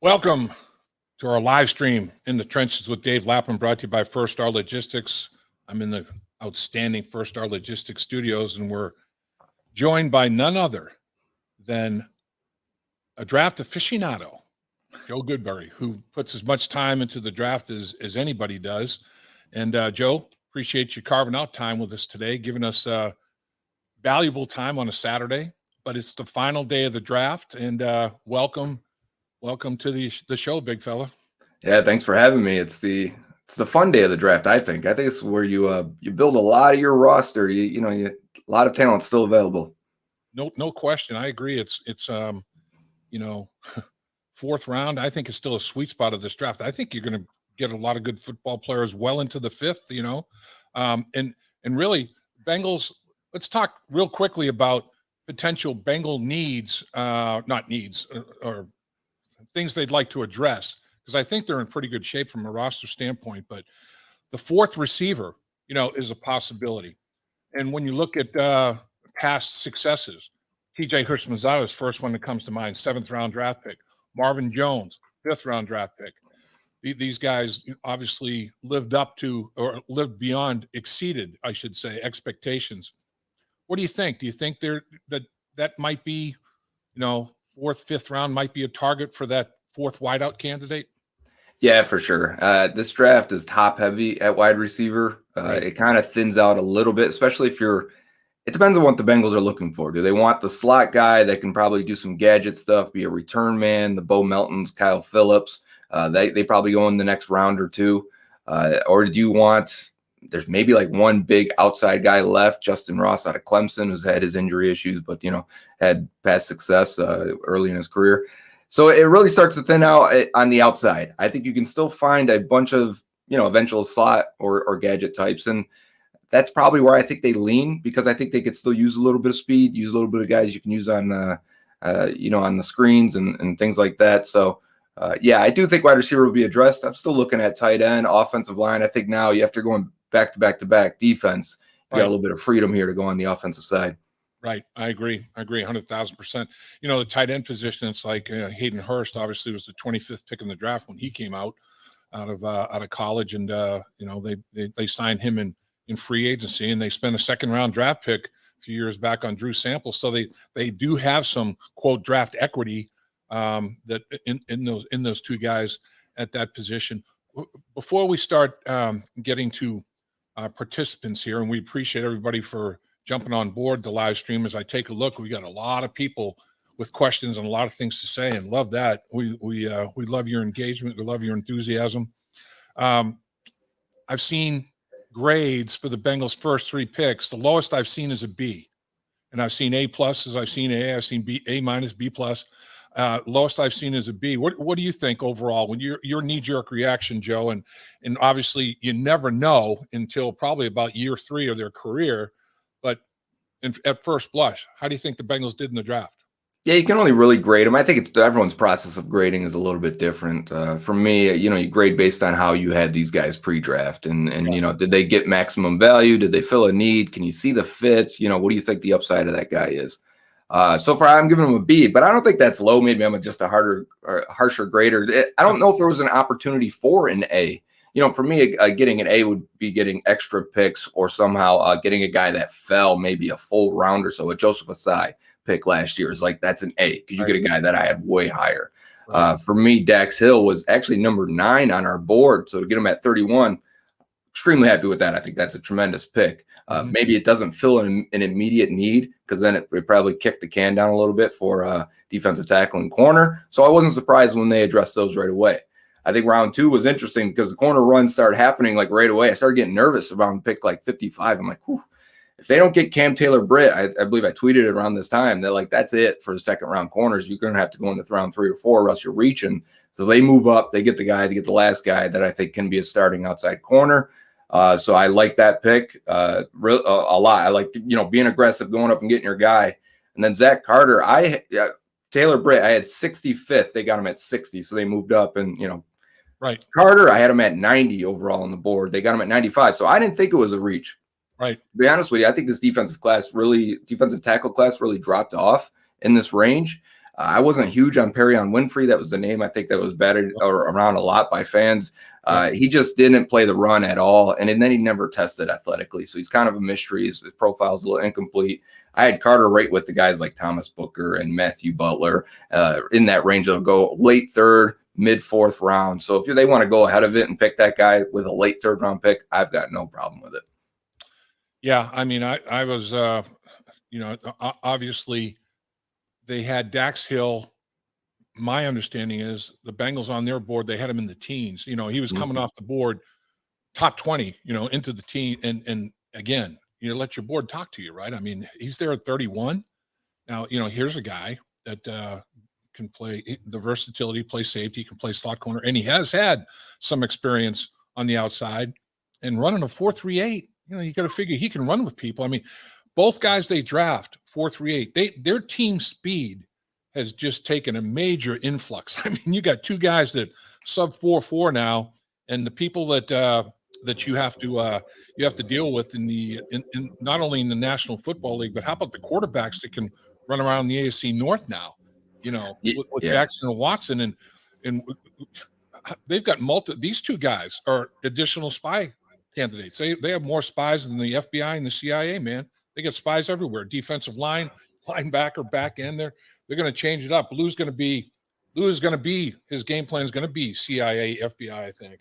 Welcome to our live stream in the trenches with Dave Lapham, brought to you by First Star Logistics. I'm in the outstanding First Star Logistics studios, and we're joined by none other than a draft aficionado, Joe Goodberry, who puts as much time into the draft as anybody does. And Joe, appreciate you carving out time with us today, giving us valuable time on a Saturday. But it's the final day of the draft, and welcome to the show, big fella. Yeah, thanks for having me. It's the fun day of the draft. I think it's where you build a lot of your roster. A lot of talent still available. No question. I agree. It's fourth round. I think is still a sweet spot of this draft. I think you're going to get a lot of good football players well into the fifth. And really, Bengals. Let's talk real quickly about potential Bengal needs, not needs, or things they'd like to address, because I think they're in pretty good shape from a roster standpoint. But the fourth receiver, is a possibility. And when you look at past successes, TJ Hurst-Manzado's first one that comes to mind, 7th round draft pick. Marvin Jones, 5th round draft pick. These guys obviously lived exceeded, I should say, expectations. What do you think? Do you think that might be, 4th, 5th round might be a target for that 4th wideout candidate? Yeah, for sure. This draft is top heavy at wide receiver. Right. It kind of thins out a little bit, especially if it depends on what the Bengals are looking for. Do they want the slot guy that can probably do some gadget stuff, be a return man, the Bo Meltons, Kyle Phillips? They probably go in the next round or two. Or do you want, there's maybe like one big outside guy left, Justin Ross out of Clemson, who's had his injury issues, but, had past success early in his career. So it really starts to thin out on the outside. I think you can still find a bunch of, eventual slot or gadget types. And that's probably where I think they lean, because I think they could still use a little bit of speed, use a little bit of guys you can use on, on the screens and things like that. So, I do think wide receiver will be addressed. I'm still looking at tight end, offensive line. I think now you have to go back to back defense. You got a little bit of freedom here to go on the offensive side. Right. I agree 100,000%. The tight end position, it's like Hayden Hurst obviously was the 25th pick in the draft when he came out of college. And, they signed him in free agency, and they spent a 2nd round draft pick a few years back on Drew Sample. So they do have some quote draft equity that in those two guys at that position. Before we start getting to participants here, and we appreciate everybody for jumping on board the live stream. As I take a look, we got a lot of people with questions and a lot of things to say, and love that. We love your engagement. We love your enthusiasm. I've seen grades for the Bengals' first 3 picks. The lowest I've seen is a B, and I've seen A pluses. I've seen A. I've seen B, A minus, B plus. Lowest I've seen is a B. What do you think overall? When your knee-jerk reaction, Joe, and obviously you never know until probably about year 3 of their career, but at first blush, how do you think the Bengals did in the draft? Yeah, you can only really grade them. I think everyone's process of grading is a little bit different. For me, you grade based on how you had these guys pre-draft, and did they get maximum value? Did they fill a need? Can you see the fits? What do you think the upside of that guy is? So far, I'm giving him a B, but I don't think that's low. Maybe I'm just a harsher grader. I don't know if there was an opportunity for an A. For me, getting an A would be getting extra picks, or somehow getting a guy that fell maybe a full round or so. A Joseph Asai pick last year is like, that's an A, because you get a guy that I have way higher. Right. For me, Dax Hill was actually number 9 on our board. So to get him at 31, extremely happy with that. I think that's a tremendous pick. Maybe it doesn't fill an immediate need, because then it would probably kick the can down a little bit for defensive tackle and corner. So I wasn't surprised when they addressed those right away. I think round 2 was interesting because the corner runs started happening like right away. I started getting nervous around pick like 55. I'm like, whew. If they don't get Cam Taylor-Britt, I believe I tweeted it around this time, they're like, that's it for the 2nd round corners. You're going to have to go into round 3 or 4, or else you're reaching. So they move up. They get the last guy that I think can be a starting outside corner. So I like that pick a lot. I like, being aggressive, going up and getting your guy. And then Zach Carter, Taylor-Britt, I had 65th. They got him at 60. So they moved up, and, right. Carter, I had him at 90 overall on the board. They got him at 95. So I didn't think it was a reach. Right. To be honest with you, I think this defensive tackle class really dropped off in this range. I wasn't huge on Perrion Winfrey. That was the name I think that was batted around a lot by fans. He just didn't play the run at all, and then he never tested athletically. So he's kind of a mystery. His profile is a little incomplete. I had Carter right with the guys like Thomas Booker and Matthew Butler in that range of go late third, mid fourth round. So if they want to go ahead of it and pick that guy with a late third round pick, I've got no problem with it. Yeah, I mean, I was, obviously they had Dax Hill. My understanding is the Bengals on their board, they had him in the teens. He was coming off the board, top 20, into the teen. And again, let your board talk to you, right? I mean, he's there at 31. Now, here's a guy that can play the versatility, play safety, can play slot corner, and he has had some experience on the outside and running a 4.38. You got to figure he can run with people. I mean, both guys they draft 4.38, their team speed has just taken a major influx. I mean, you got two guys that sub 4.4 now, and the people that you have to deal with in not only in the National Football League, but how about the quarterbacks that can run around the AFC North now? With Jackson and Watson, and they've got these two guys are additional spy candidates. They have more spies than the FBI and the CIA, man. They got spies everywhere. Defensive line, linebacker, back end. They're going to change it up. Lou is going to be his game plan is going to be CIA, FBI, I think.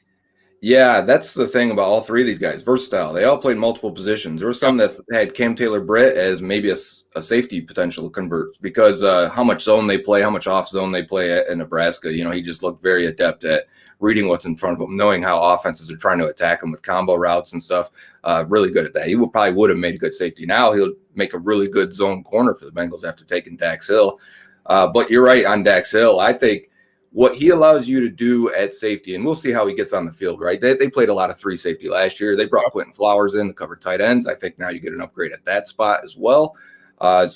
Yeah, that's the thing about all three of these guys. Versatile. They all played multiple positions. There were some that had Cam Taylor-Britt as maybe a safety potential convert because how much zone they play, how much off zone they play at Nebraska. He just looked very adept at reading what's in front of him, knowing how offenses are trying to attack him with combo routes and stuff. Really good at that. He probably would have made a good safety. Now he'll make a really good zone corner for the Bengals after taking Dax Hill. But you're right on Dax Hill. I think what he allows you to do at safety, and we'll see how he gets on the field, right? They played a lot of 3 safety last year. They brought Quentin Flowers in to cover tight ends. I think now you get an upgrade at that spot as well. I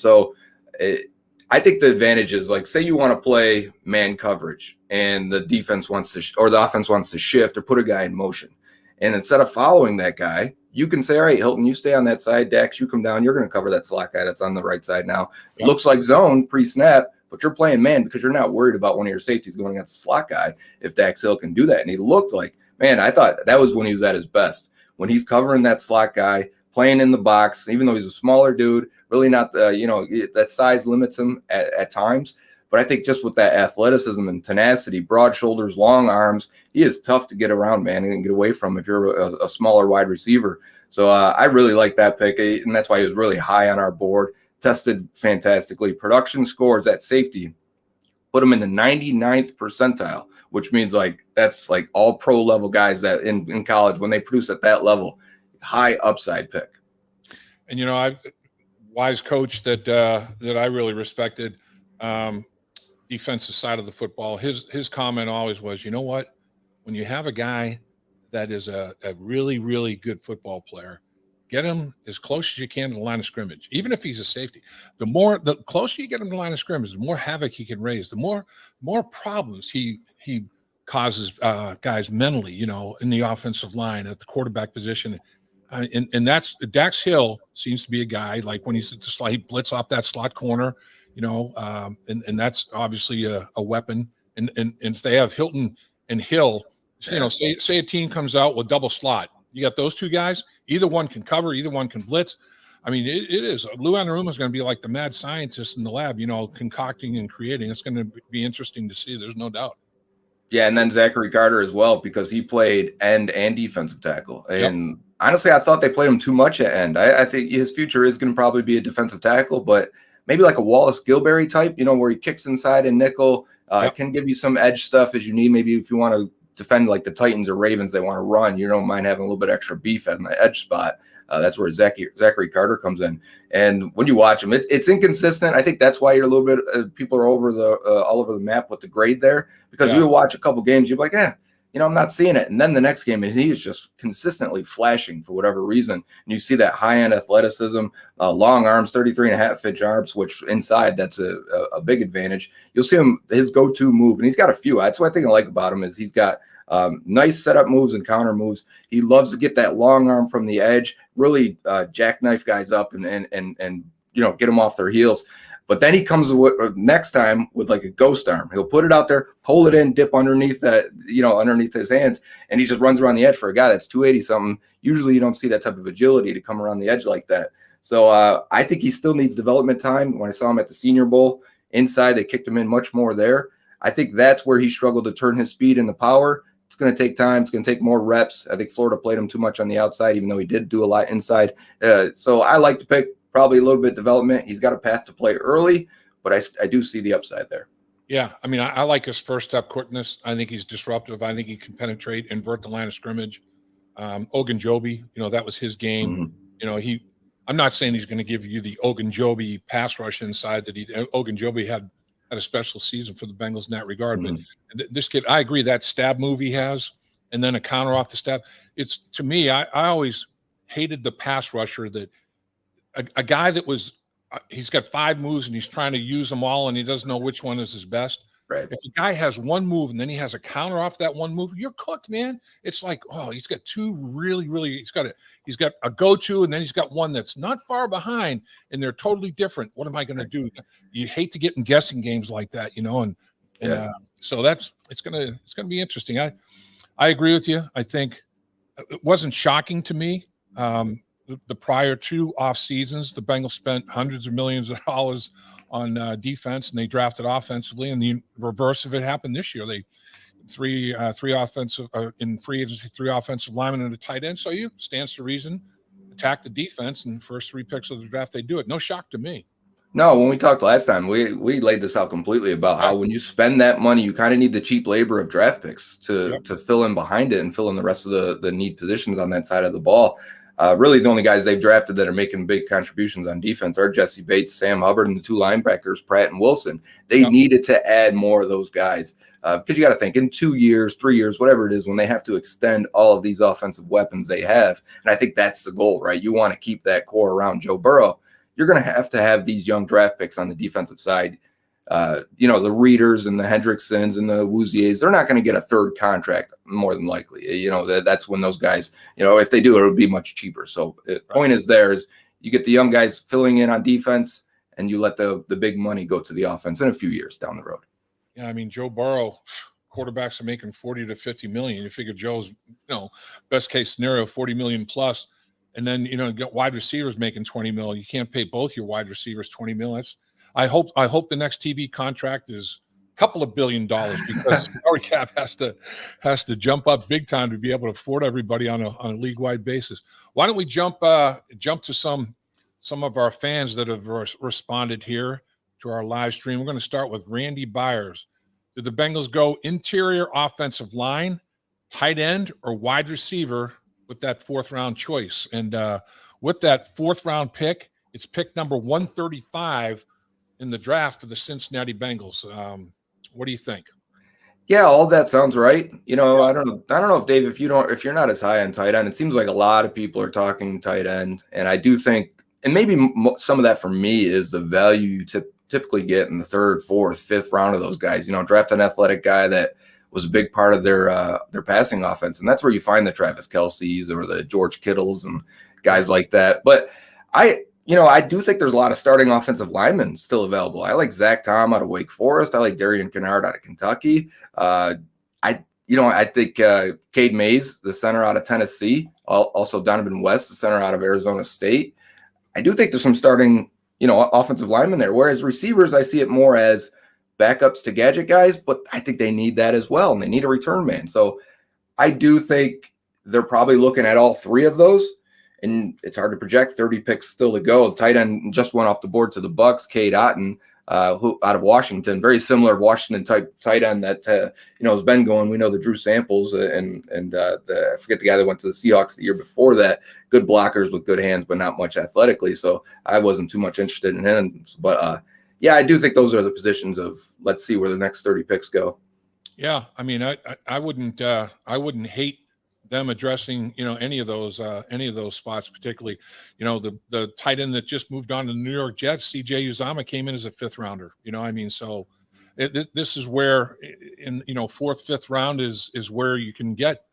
think the advantage is, like, say you want to play man coverage and the defense wants to, or the offense wants to shift or put a guy in motion. And instead of following that guy, you can say, all right, Hilton, you stay on that side. Dax, you come down. You're going to cover that slot guy that's on the right side now. It looks like zone pre-snap, but you're playing man because you're not worried about one of your safeties going against the slot guy if Dax Hill can do that. And he looked like, man, I thought that was when he was at his best, when he's covering that slot guy, playing in the box, even though he's a smaller dude, really not, that size limits him at times. But I think just with that athleticism and tenacity, broad shoulders, long arms, he is tough to get around, man, and get away from if you're a smaller wide receiver. So I really like that pick, and that's why he was really high on our board. Tested fantastically. Production scores at safety put him in the 99th percentile, which means that's all pro level guys that in college, when they produce at that level, high upside pick. And wise coach that I really respected, defensive side of the football. His comment always was, you know what, when you have a guy that is a really, really good football player, get him as close as you can to the line of scrimmage. Even if he's a safety, the closer you get him to the line of scrimmage, the more havoc he can raise, the more problems he causes guys mentally, in the offensive line, at the quarterback position. And that's Dax Hill seems to be a guy, like when he's at the slot, he blitz off that slot corner, and that's obviously a weapon. And if they have Hilton and Hill, say a team comes out with double slot, you got those two guys, either one can cover, either one can blitz. I mean, it is. Lou Anarumo is going to be like the mad scientist in the lab, concocting and creating. It's going to be interesting to see. There's no doubt. Yeah, and then Zachary Carter as well, because he played end and defensive tackle. And honestly, I thought they played him too much at end. I think his future is going to probably be a defensive tackle, but maybe like a Wallace Gilberry type, where he kicks inside and nickel, can give you some edge stuff as you need. Maybe if you want to defend like the Titans or Ravens, they want to run, you don't mind having a little bit extra beef at the edge spot. That's where Zachary Carter comes in. And when you watch him, it's inconsistent. I think that's why you're a little bit people are over all over the map with the grade there, because you watch a couple games, you're like, I'm not seeing it. And then the next game, he's just consistently flashing for whatever reason. And you see that high-end athleticism, long arms, 33.5-inch arms, which inside, that's a big advantage. You'll see him, his go-to move, and he's got a few. That's what I think I like about him is he's got nice setup moves and counter moves. He loves to get that long arm from the edge, really jackknife guys up and get them off their heels. But then he comes next time with like a ghost arm. He'll put it out there, pull it in, dip underneath that, underneath his hands, and he just runs around the edge. For a guy that's 280 something, usually you don't see that type of agility to come around the edge like that. So I think he still needs development time. When I saw him at the Senior Bowl inside, they kicked him in much more there. I think that's where he struggled to turn his speed into power. It's going to take time. It's going to take more reps. I think Florida played him too much on the outside, even though he did do a lot inside. So I like to pick probably a little bit development. He's got a path to play early, but I do see the upside there. Yeah, I mean, I like his first step quickness. I think he's disruptive. I think he can penetrate, invert the line of scrimmage. Ogunjobi, that was his game. Mm-hmm. I'm not saying he's going to give you the Ogunjobi pass rush inside that Ogunjobi had a special season for the Bengals in that regard. Mm-hmm. But this kid, I agree, that stab move he has, and then a counter off the stab. It's, to me, I always hated the pass rusher that a guy that was he's got 5 moves and he's trying to use them all and he doesn't know which one is his best. Right. If a guy has one move and then he has a counter off that one move, you're cooked, man. It's like, oh, he's got 2 really, he's got a go-to and then he's got one that's not far behind and they're totally different. What am I going to do? You hate to get in guessing games like that, so it's going to be interesting. I agree with you. I think it wasn't shocking to me. The prior 2 off seasons, the Bengals spent hundreds of millions of dollars on defense, and they drafted offensively. And the reverse of it happened this year. They three offensive in free agency, 3 offensive linemen and a tight end. So you stands to reason attack the defense, and the first 3 picks of the draft they do it. No shock to me. No, when we talked last time, we laid this out completely about how when you spend that money, you kind of need the cheap labor of draft picks to fill in behind it and fill in the rest of the need positions on that side of the ball. Really, the only guys they've drafted that are making big contributions on defense are Jesse Bates, Sam Hubbard, and the 2 linebackers, Pratt and Wilson. They needed to add more of those guys because you got to think in 2 years, 3 years, whatever it is, when they have to extend all of these offensive weapons they have. And I think that's the goal, right? You want to keep that core around Joe Burrow. You're going to have these young draft picks on the defensive side. The Reeders and the Hendricksons and the Wouziers, they're not going to get a 3rd contract more than likely. That's when those guys, if they do, it'll be much cheaper. So the point is you get the young guys filling in on defense and you let the big money go to the offense in a few years down the road. Yeah, I mean, Joe Burrow, quarterbacks are making 40 to 50 million. You figure Joe's, best case scenario, 40 million plus. And then, you get wide receivers making 20 mil. You can't pay both your wide receivers 20 mil. I hope the next TV contract is a couple of $1 billion because our cap has to jump up big time to be able to afford everybody on a league-wide basis. Why don't we jump to some of our fans that have responded here to our live stream? We're going to start with Randy Byers. Did the Bengals go interior offensive line, tight end, or wide receiver with that 4th round choice? And with that 4th round pick, it's pick number 135 in the draft for the Cincinnati Bengals. What do you think? Yeah, all that sounds right. I don't know if Dave, if you're not as high on tight end, it seems like a lot of people are talking tight end, and I do think, and maybe some of that for me is the value you typically get in the 3rd, 4th, 5th round of those guys. Draft an athletic guy that was a big part of their passing offense, and that's where you find the Travis Kelce's or the George Kittles and guys like that. But I do think there's a lot of starting offensive linemen still available. I like Zach Tom out of Wake Forest. I like Darian Kennard out of Kentucky. I think Cade Mays, the center out of Tennessee, also Donovan West, the center out of Arizona State. I do think there's some starting, offensive linemen there. Whereas receivers, I see it more as backups to gadget guys, but I think they need that as well, and they need a return man. So I do think they're probably looking at all 3 of those. And it's hard to project 30 picks still to go. Tight end just went off the board to the Bucks. Cade Otton, who out of Washington, very similar Washington type tight end that has been going. We know the Drew Samples and I forget the guy that went to the Seahawks the year before that. Good blockers with good hands, but not much athletically. So I wasn't too much interested in him. But I do think those are the positions of let's see where the next 30 picks go. Yeah, I mean, I wouldn't hate them addressing, any of those spots, particularly, the tight end that just moved on to the New York Jets, CJ Uzomah, came in as a 5th rounder, so this is where in, 4th, 5th round is where you can get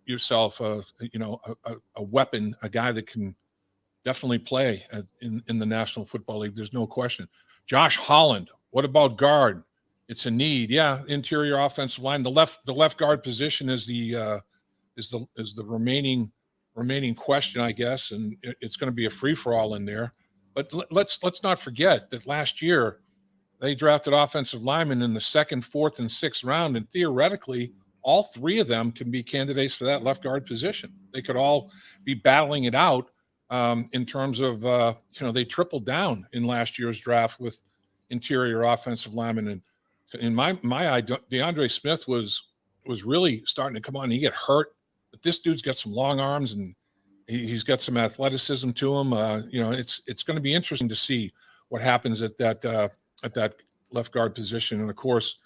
yourself a weapon, a guy that can definitely play in the National Football League. There's no question. Josh Holland, what about guard? It's a need. Yeah, interior offensive line. The left guard position is the remaining question, I guess, and it's going to be a free for all in there. But let's not forget that last year they drafted offensive linemen in the 2nd, 4th, and 6th round, and theoretically, all 3 of them can be candidates for that left guard position. They could all be battling it out in terms of they tripled down in last year's draft with interior offensive linemen. And in my eye, DeAndre Smith was really starting to come on. He get hurt, but this dude's got some long arms and he's got some athleticism to him. It's going to be interesting to see what happens at that left guard position. And of course,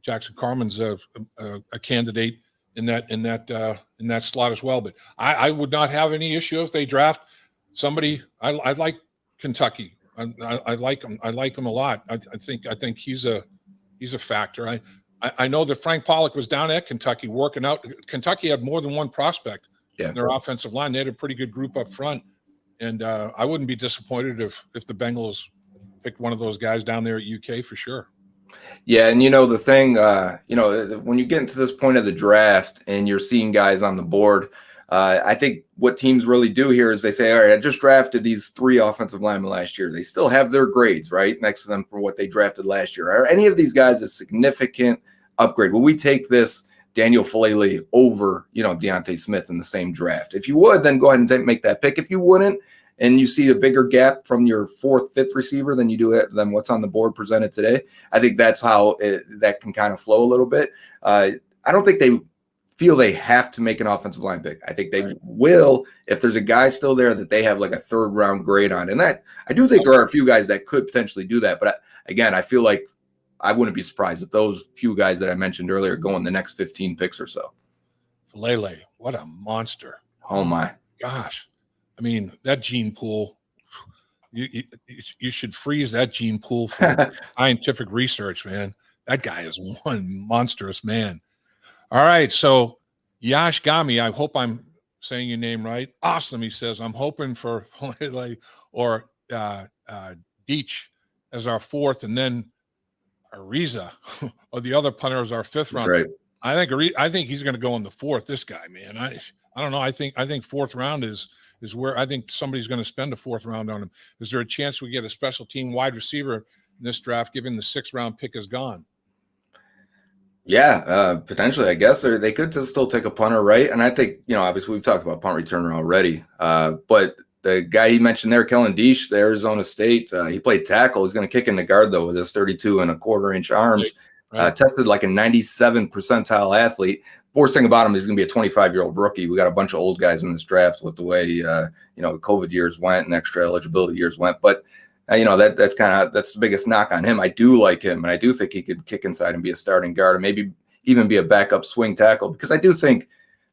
Jackson Carman's a candidate in that slot as well. But I would not have any issue if they draft somebody. I like Kentucky. I like him. I like him a lot. I think he's a factor. I know that Frank Pollock was down at Kentucky working out. Kentucky had more than one prospect in their offensive line. They had a pretty good group up front, and I wouldn't be disappointed if the Bengals picked one of those guys down there at UK for sure. Yeah, and the thing, when you get into this point of the draft and you're seeing guys on the board, I think what teams really do here is they say, all right, I just drafted these 3 offensive linemen last year. They still have their grades right next to them for what they drafted last year. Are any of these guys a significant upgrade? Will we take this Daniel Falele over, Deontay Smith in the same draft? If you would, then go ahead and make that pick. If you wouldn't, and you see a bigger gap from your 4th, 5th receiver than you do it than what's on the board presented today, I think that's how that can kind of flow a little bit. I don't think they feel they have to make an offensive line pick. I think they will if there's a guy still there that they have like a 3rd round grade on. And that I do think there are a few guys that could potentially do that. But again, I feel like I wouldn't be surprised if those few guys that I mentioned earlier go in the next 15 picks or so. Falele, what a monster. Oh my gosh. I mean, that gene pool, you should freeze that gene pool for scientific research, man. That guy is one monstrous man. All right, so Yash Gami, I hope I'm saying your name right. Awesome, he says. I'm hoping for or Deech as our 4th, and then Ariza or the other punter as our 5th round. Right. I think he's going to go in the 4th. This guy, man. I don't know. I think 4th round is where I think somebody's going to spend a 4th round on him. Is there a chance we get a special team wide receiver in this draft, given the 6th round pick is gone? Yeah, potentially. I guess they could still take a punter, right? And I think, obviously we've talked about punt returner already. But the guy he mentioned there, Kellen Deesh, the Arizona State, he played tackle. He's going to kick in the guard, though, with his 32.25-inch arms. Right. Tested like a 97 percentile athlete. Worst thing about him is he's going to be a 25-year-old rookie. We got a bunch of old guys in this draft with the way, the COVID years went and extra eligibility years went. But, that's the biggest knock on him. I do like him, and I do think he could kick inside and be a starting guard and maybe even be a backup swing tackle, because I do think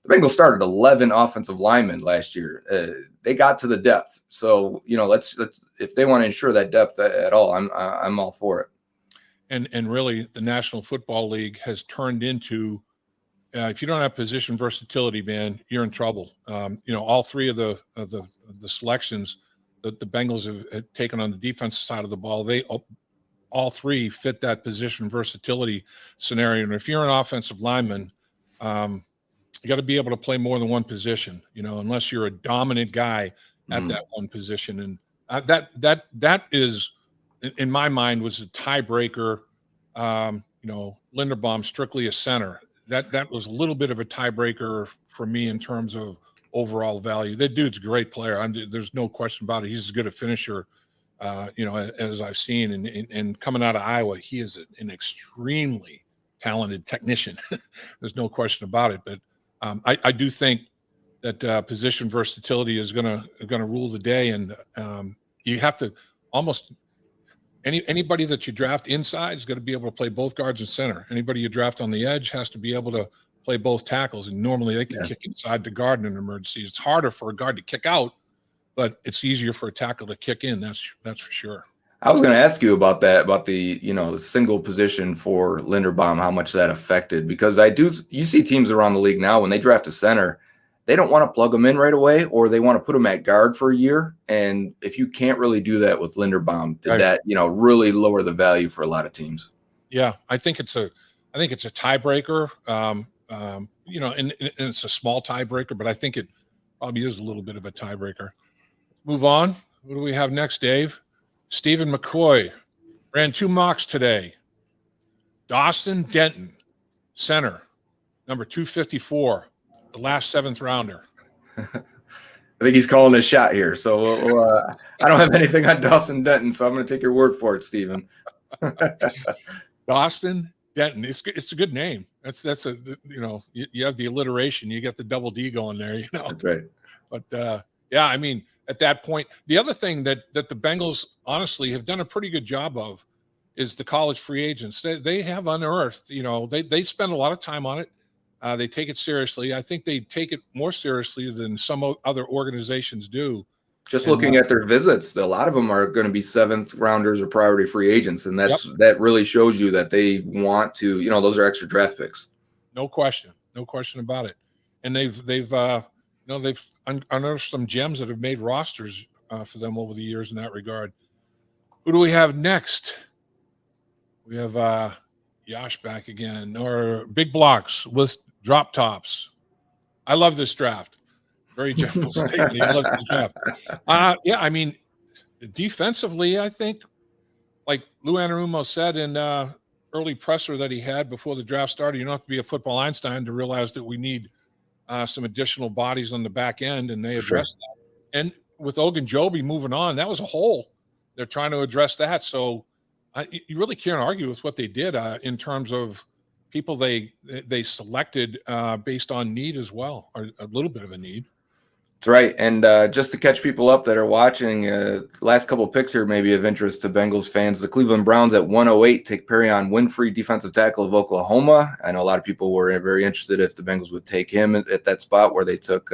the Bengals started 11 offensive linemen last year. They got to the depth. So, let's if they want to ensure that depth at all, I'm all for it. And really, the National Football League has turned into, if you don't have position versatility, man, you're in trouble. All 3 of the selections that the Bengals have taken on the defensive side of the ball, they all 3 fit that position versatility scenario. And if you're an offensive lineman, you got to be able to play more than one position, unless you're a dominant guy at that one position. And that is, in my mind, was a tiebreaker. Linderbaum strictly a center. That was a little bit of a tiebreaker for me in terms of overall value. That dude's a great player. There's no question about it. He's as good a finisher, as I've seen. And coming out of Iowa, he is an extremely talented technician. There's no question about it. But I do think that position versatility is gonna rule the day, and you have to almost anybody that you draft inside is going to be able to play both guards and center. Anybody you draft on the edge has to be able to play both tackles, and normally they can kick inside the guard in an emergency. It's harder for a guard to kick out, but it's easier for a tackle to kick in. That's for sure. I was going to ask you about that, about the the single position for Linderbaum, how much that affected, because you see teams around the league now when they draft a center, they don't want to plug him in right away, or they want to put him at guard for a year. And if you can't really do that with Linderbaum, did that, really lower the value for a lot of teams? Yeah, I think it's a tiebreaker. And it's a small tiebreaker, but I think it probably is a little bit of a tiebreaker. Move on. What do we have next, Dave? Stephen McCoy ran 2 mocks today. Dawson Denton, center, number 254, the last 7th rounder. I think he's calling a shot here. So I don't have anything on Dawson Denton, so I'm going to take your word for it, Stephen. Dawson Denton. It's a good name. That's you have the alliteration. You get the double D going there. That's right. But yeah, I mean, at that point, the other thing that the Bengals honestly have done a pretty good job of is the college free agents. They have unearthed. They spend a lot of time on it. They take it seriously. I think they take it more seriously than some other organizations do. Just looking at their visits, a lot of them are going to be 7th rounders or priority free agents, and that really shows you that they want to. Those are extra draft picks. No question about it. And they've unearthed some gems that have made rosters for them over the years in that regard. Who do we have next? We have Yash back again, or big blocks with drop tops. I love this draft. Very general statement. He loves the draft. Yeah, I mean, defensively, I think, like Lou Anarumo said in early presser that he had before the draft started, you don't have to be a football Einstein to realize that we need some additional bodies on the back end, and they addressed that. And with Ogunjobi moving on, that was a hole. They're trying to address that. So you really can't argue with what they did in terms of people they selected based on need as well, or a little bit of a need. That's right. And just to catch people up that are watching, last couple of picks here may be of interest to Bengals fans. The Cleveland Browns at 108 take Perion Winfrey, defensive tackle of Oklahoma. I know a lot of people were very interested if the Bengals would take him at that spot where they took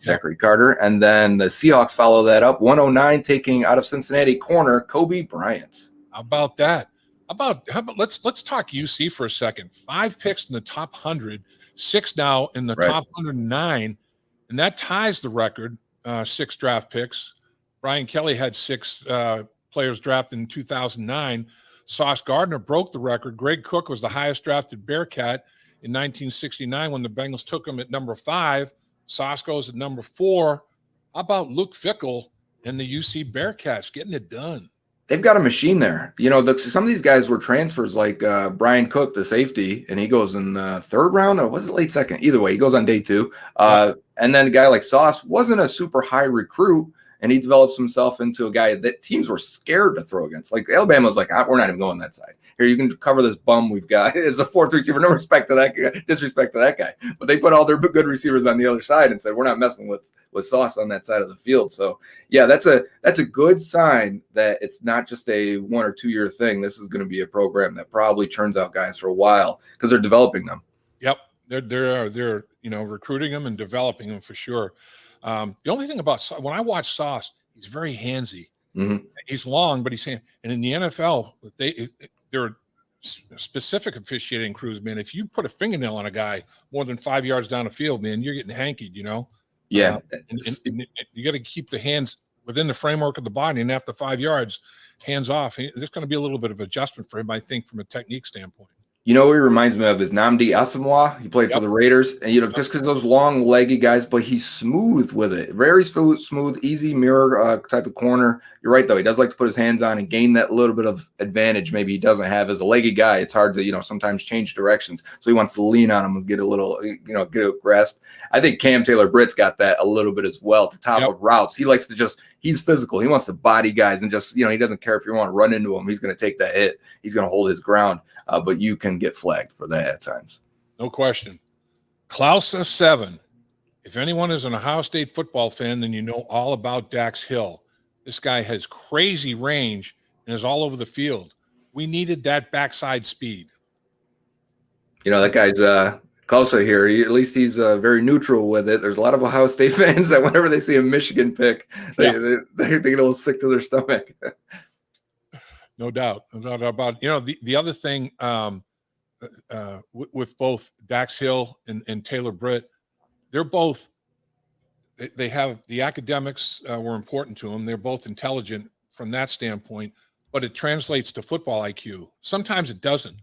Zachary Carter. And then the Seahawks follow that up, 109, taking out of Cincinnati corner Kobe Bryant. How about that? How about let's talk UC for a second. 5 picks in the top 100, 6 now in the top 109. And that ties the record, 6 draft picks. Brian Kelly had 6 players drafted in 2009. Sauce Gardner broke the record. Greg Cook was the highest drafted Bearcat in 1969 when the Bengals took him at number 5. Sauce goes at number 4. How about Luke Fickell and the UC Bearcats getting it done? They've got a machine there. Some of these guys were transfers, like Brian Cook, the safety, and he goes in the 3rd round, or was it late 2nd? Either way, he goes on day 2. And then a guy like Sauce wasn't a super high recruit, and he develops himself into a guy that teams were scared to throw against. Like Alabama was like, we're not even going that side. Here, you can cover this bum we've got. It's a 4th receiver. No respect to that guy, disrespect to that guy. But they put all their good receivers on the other side and said, we're not messing with Sauce on that side of the field. So yeah, that's a good sign that it's not just a 1 or 2 year thing. This is going to be a program that probably churns out guys for a while because they're developing them. Yep, they're recruiting them and developing them for sure. The only thing about when I watch Sauce, he's very handsy. Mm-hmm. He's long, but he's and in the NFL, there are specific officiating crews, man. If you put a fingernail on a guy more than 5 yards down the field, man, you're getting hankied, Yeah. And you got to keep the hands within the framework of the body, and after 5 yards, hands off. There's going to be a little bit of adjustment for him, I think, from a technique standpoint. What he reminds me of is Nnamdi Asomugha. He played for the Raiders, and just because those long, leggy guys, but he's smooth with it. Very smooth, easy mirror type of corner. You're right, though. He does like to put his hands on and gain that little bit of advantage maybe he doesn't have as a leggy guy. It's hard to sometimes change directions, so he wants to lean on him and get a little get a grasp. I think Cam Taylor-Britt's got that a little bit as well. At the top of routes, he likes to he's physical. He wants to body guys and he doesn't care if you want to run into him. He's going to take that hit. He's going to hold his ground. But you can get flagged for that at times. No question. Klausa 7. If anyone is an Ohio State football fan, then you know all about Dax Hill. This guy has crazy range and is all over the field. We needed that backside speed. That guy's Klausa here. At least he's very neutral with it. There's a lot of Ohio State fans that whenever they see a Michigan pick, they get a little sick to their stomach. No doubt about the other thing with both Dax Hill and Taylor Britt, they're both they have the academics were important to them. They're both intelligent from that standpoint, but it translates to football IQ. Sometimes it doesn't.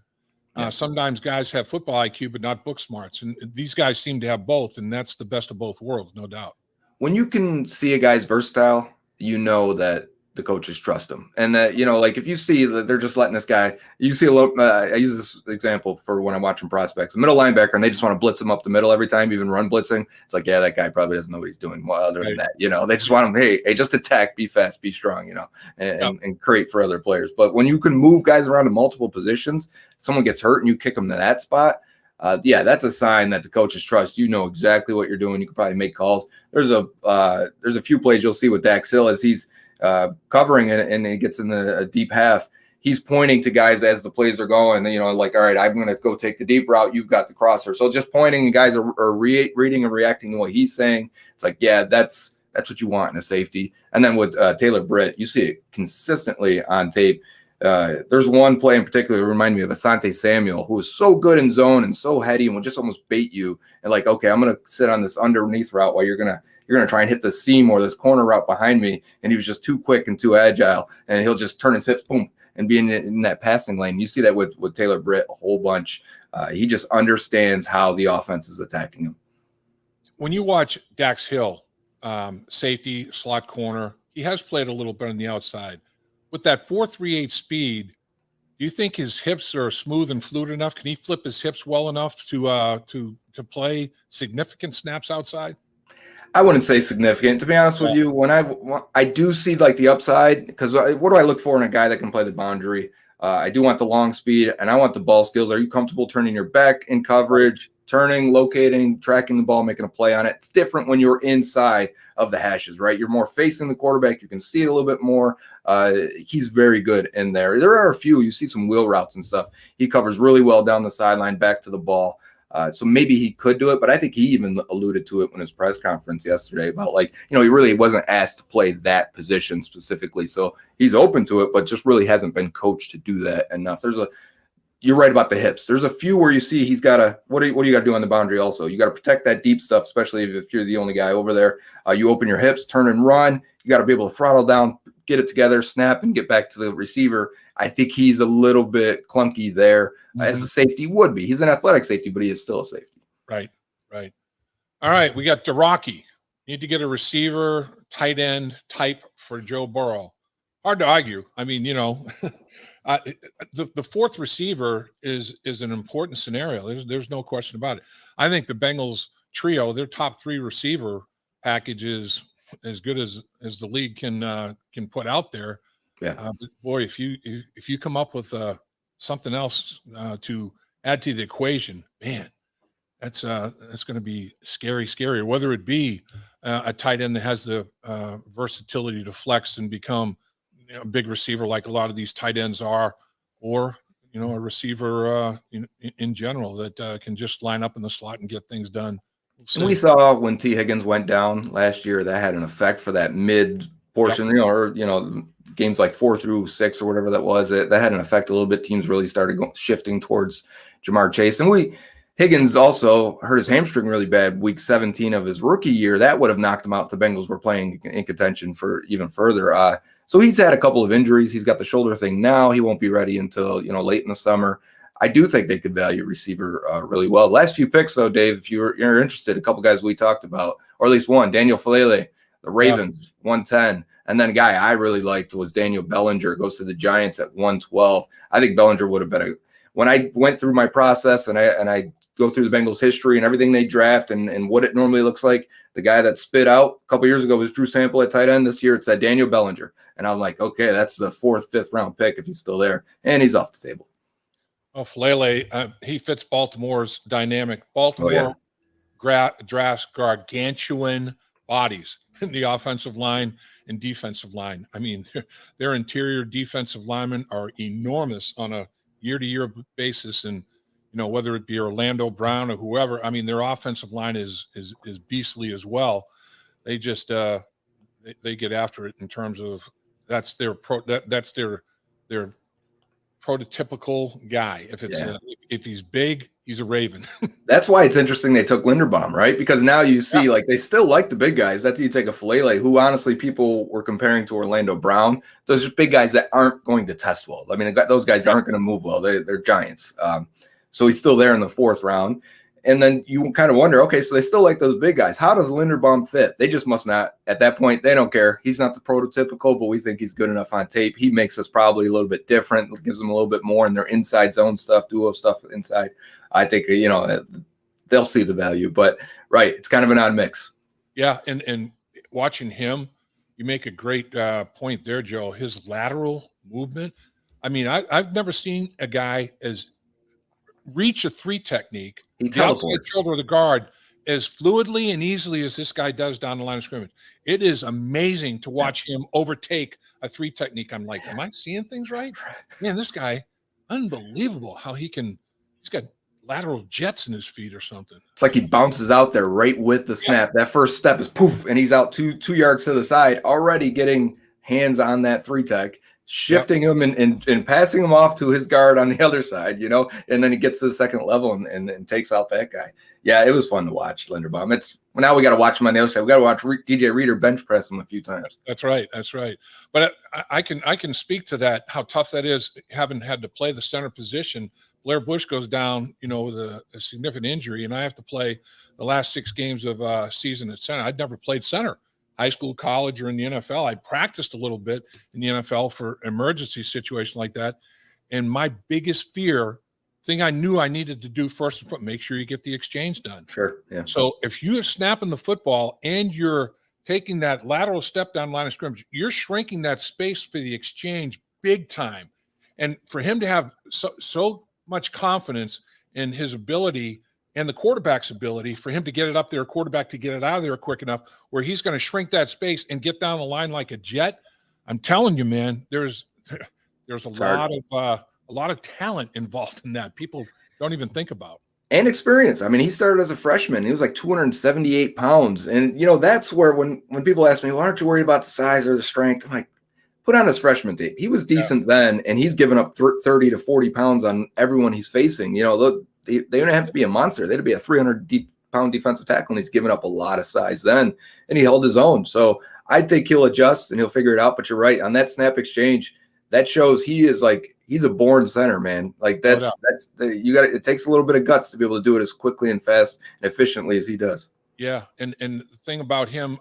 Sometimes guys have football IQ, but not book smarts. And these guys seem to have both, and that's the best of both worlds, no doubt. When you can see a guy's versatile, you know that the coaches trust him. And that, like if you see that they're just letting this guy, you see a little, I use this example for when I'm watching prospects, a middle linebacker, and they just want to blitz him up the middle every time, even run blitzing. It's like, yeah, that guy probably doesn't know what he's doing. Well, other than that, they just want him, hey, just attack, be fast, be strong, and create for other players. But when you can move guys around to multiple positions, someone gets hurt and you kick them to that spot, that's a sign that the coaches trust. You know exactly what you're doing. You can probably make calls. There's a few plays you'll see with Dax Hill as he's covering it and it gets in a deep half. He's pointing to guys as the plays are going, like, all right, I'm going to go take the deep route. You've got the crosser. So just pointing and guys are reading and reacting to what he's saying. It's like, yeah, that's what you want in a safety. And then with Taylor Britt, you see it consistently on tape. There's one play in particular that reminded me of Asante Samuel, who was so good in zone and so heady and will just almost bait you. And like, okay, I'm going to sit on this underneath route while you're going to try and hit the seam or this corner route behind me. And he was just too quick and too agile, and he'll just turn his hips, boom, and be in that passing lane. You see that with Taylor Britt a whole bunch. He just understands how the offense is attacking him. When you watch Dax Hill, safety, slot corner, he has played a little bit on the outside. With that 4.38 speed, do you think his hips are smooth and fluid enough? Can he flip his hips well enough to play significant snaps outside? I wouldn't say significant, to be honest with you. When I do see like the upside, because what do I look for in a guy that can play the boundary? I do want the long speed, and I want the ball skills. Are you comfortable turning your back in coverage, turning, locating, tracking the ball, making a play on it? It's different when you're inside of the hashes, right? You're more facing the quarterback. You can see it a little bit more. He's very good in there. There are a few. You see some wheel routes and stuff. He covers really well down the sideline, back to the ball. So maybe he could do it, but I think he even alluded to it in his press conference yesterday about he really wasn't asked to play that position specifically. So he's open to it, but just really hasn't been coached to do that enough. You're right about the hips. There's a few where you see he's got to, what do you got to do on the boundary also? You got to protect that deep stuff, especially if you're the only guy over there. You open your hips, turn and run. You got to be able to throttle down, get it together, snap, and get back to the receiver. I think he's a little bit clunky there, as a safety would be. He's an athletic safety, but he is still a safety. Right. All right, we got DeRocky. Need to get a receiver, tight end type for Joe Burrow. Hard to argue. I mean, the fourth receiver is an important scenario. There's no question about it. I think the Bengals trio, their top three receiver package is as good as the league can put out there. Yeah. But boy, if you come up with something else to add to the equation, man, that's going to be scary. Whether it be a tight end that has the versatility to flex and become a big receiver like a lot of these tight ends are, or a receiver in general that can just line up in the slot and get things done. And we saw when T. Higgins went down last year, that had an effect for that mid portion, games like 4 through 6 or whatever that was. That had an effect a little bit. Teams really started shifting towards Jamar Chase. And Higgins also hurt his hamstring really bad week 17 of his rookie year. That would have knocked him out if the Bengals were playing in contention for even further. So he's had a couple of injuries. He's got the shoulder thing now. He won't be ready until late in the summer. I do think they could value receiver really well. Last few picks, though, Dave, if you're interested, a couple guys we talked about, or at least one, Daniel Falele, the Ravens, 110. And then a guy I really liked was Daniel Bellinger, goes to the Giants at 112. I think Bellinger would have been when I went through my process and I go through the Bengals history and everything they draft and what it normally looks like, the guy that spit out a couple years ago was Drew Sample at tight end. This year it said Daniel Bellinger. And I'm like, okay, that's the 4th, 5th round pick if he's still there. And he's off the table. Oh, Falele, he fits Baltimore's dynamic. Baltimore drafts gargantuan bodies in the offensive line and defensive line. I mean, their interior defensive linemen are enormous on a year-to-year basis, and whether it be Orlando Brown or whoever, I mean, their offensive line is beastly as well. They just they get after it in terms of that's their prototypical guy. If he's big, he's a Raven. That's why it's interesting they took Linderbaum, right? Because now you see, like, they still like the big guys. That's you take a Falele, who honestly people were comparing to Orlando Brown. Those are big guys that aren't going to test well. I mean, those guys aren't going to move well. They're giants. So he's still there in the 4th round. And then you kind of wonder, okay, so they still like those big guys. How does Linderbaum fit? They just must not. At that point, they don't care. He's not the prototypical, but we think he's good enough on tape. He makes us probably a little bit different, gives them a little bit more in their inside zone stuff, duo stuff inside. I think, they'll see the value. But, right, it's kind of an odd mix. Yeah, and watching him, you make a great point there, Joe. His lateral movement. I mean, I've never seen a guy reach a 3 technique, he the outside teleports shoulder of the guard, as fluidly and easily as this guy does down the line of scrimmage. It is amazing to watch him overtake a 3 technique. I'm like, am I seeing things right? Man, this guy, unbelievable how he's got lateral jets in his feet or something. It's like he bounces out there right with the snap. That first step is poof, and he's out 2 yards to the side, already getting hands on that 3 tech, shifting him and passing him off to his guard on the other side, and then he gets to the second level and takes out that guy. Yeah, it was fun to watch Linderbaum. Now we got to watch him on the other side. We got to watch DJ Reader bench press him a few times. That's right. But I can speak to that, how tough that is, having had to play the center position. Blair Bush goes down, with a significant injury, and I have to play the last 6 games of season at center. I'd never played center. High school, college, or in the NFL. I practiced a little bit in the NFL for emergency situations like that. And my biggest thing I knew I needed to do first and foremost, make sure you get the exchange done. Sure. Yeah. So if you're snapping the football and you're taking that lateral step down line of scrimmage, you're shrinking that space for the exchange big time. And for him to have so much confidence in his ability and the quarterback's ability for him to get it up there, quarterback to get it out of there quick enough where he's going to shrink that space and get down the line like a jet. I'm telling you, man, there's a lot of talent involved in that. People don't even think about. And experience. I mean, he started as a freshman. He was like 278 pounds. And, that's where when people ask me, well, aren't you worried about the size or the strength? I'm like, put on his freshman tape. He was decent then, and he's given up 30 to 40 pounds on everyone he's facing. Look, they don't have to be a monster. They had to be a 300-pound defensive tackle, and he's given up a lot of size then, and he held his own. So I think he'll adjust and he'll figure it out. But you're right, on that snap exchange, that shows he's a born center, man. Like it takes a little bit of guts to be able to do it as quickly and fast and efficiently as he does. Yeah, and the thing about him,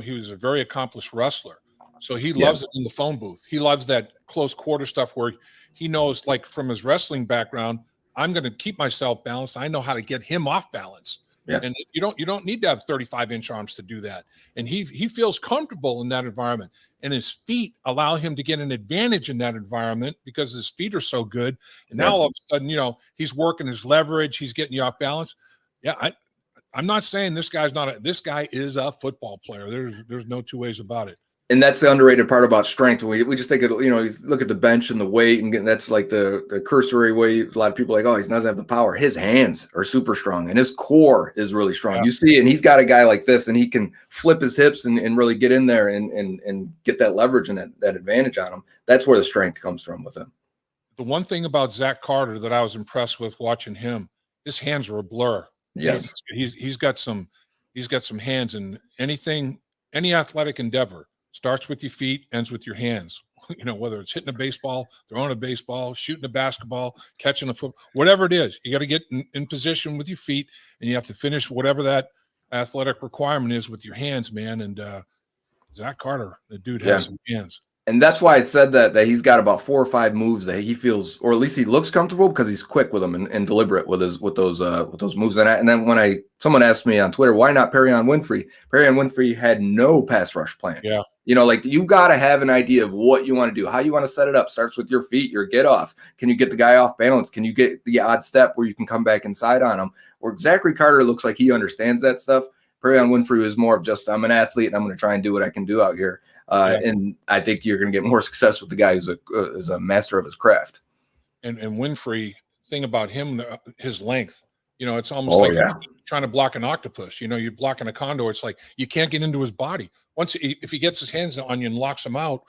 he was a very accomplished wrestler. So he loves it in the phone booth. He loves that close quarter stuff where he knows, like, from his wrestling background, I'm going to keep myself balanced. I know how to get him off balance. Yeah. And you don't need to have 35-inch arms to do that. And he feels comfortable in that environment. And his feet allow him to get an advantage in that environment because his feet are so good. And now all of a sudden, he's working his leverage. He's getting you off balance. Yeah, I'm not saying this guy is a football player. There's no 2 ways about it. And that's the underrated part about strength. We just think of, you look at the bench and the weight, and that's like the cursory way. A lot of people are like, oh, he doesn't have the power. His hands are super strong, and his core is really strong. Yeah. You see, and he's got a guy like this, and he can flip his hips and really get in there and get that leverage and that advantage on him. That's where the strength comes from with him. The one thing about Zach Carter that I was impressed with watching him, his hands are a blur. Yes, he's got some hands, and any athletic endeavor starts with your feet, ends with your hands. Whether it's hitting a baseball, throwing a baseball, shooting a basketball, catching a football, whatever it is, you got to get in position with your feet, and you have to finish whatever that athletic requirement is with your hands, man. And Zach Carter, the dude has some hands. And that's why I said that he's got about 4 or 5 moves that he feels, or at least he looks comfortable because he's quick with them and deliberate with those moves. And then when someone asked me on Twitter, why not Perrion Winfrey? Perrion Winfrey had no pass rush plan. Yeah. You got to have an idea of what you want to do, how you want to set it up. Starts with your feet, your get off. Can you get the guy off balance? Can you get the odd step where you can come back inside on him? Where Zachary Carter looks like he understands that stuff. Perrion Winfrey is more of just, I'm an athlete and I'm going to try and do what I can do out here. And I think you're going to get more success with the guy who's a master of his craft. And Winfrey, thing about him, his length. It's almost Oh like yeah, trying to block an octopus. You're blocking a condor. It's like you can't get into his body. If he gets his hands on you and locks him out,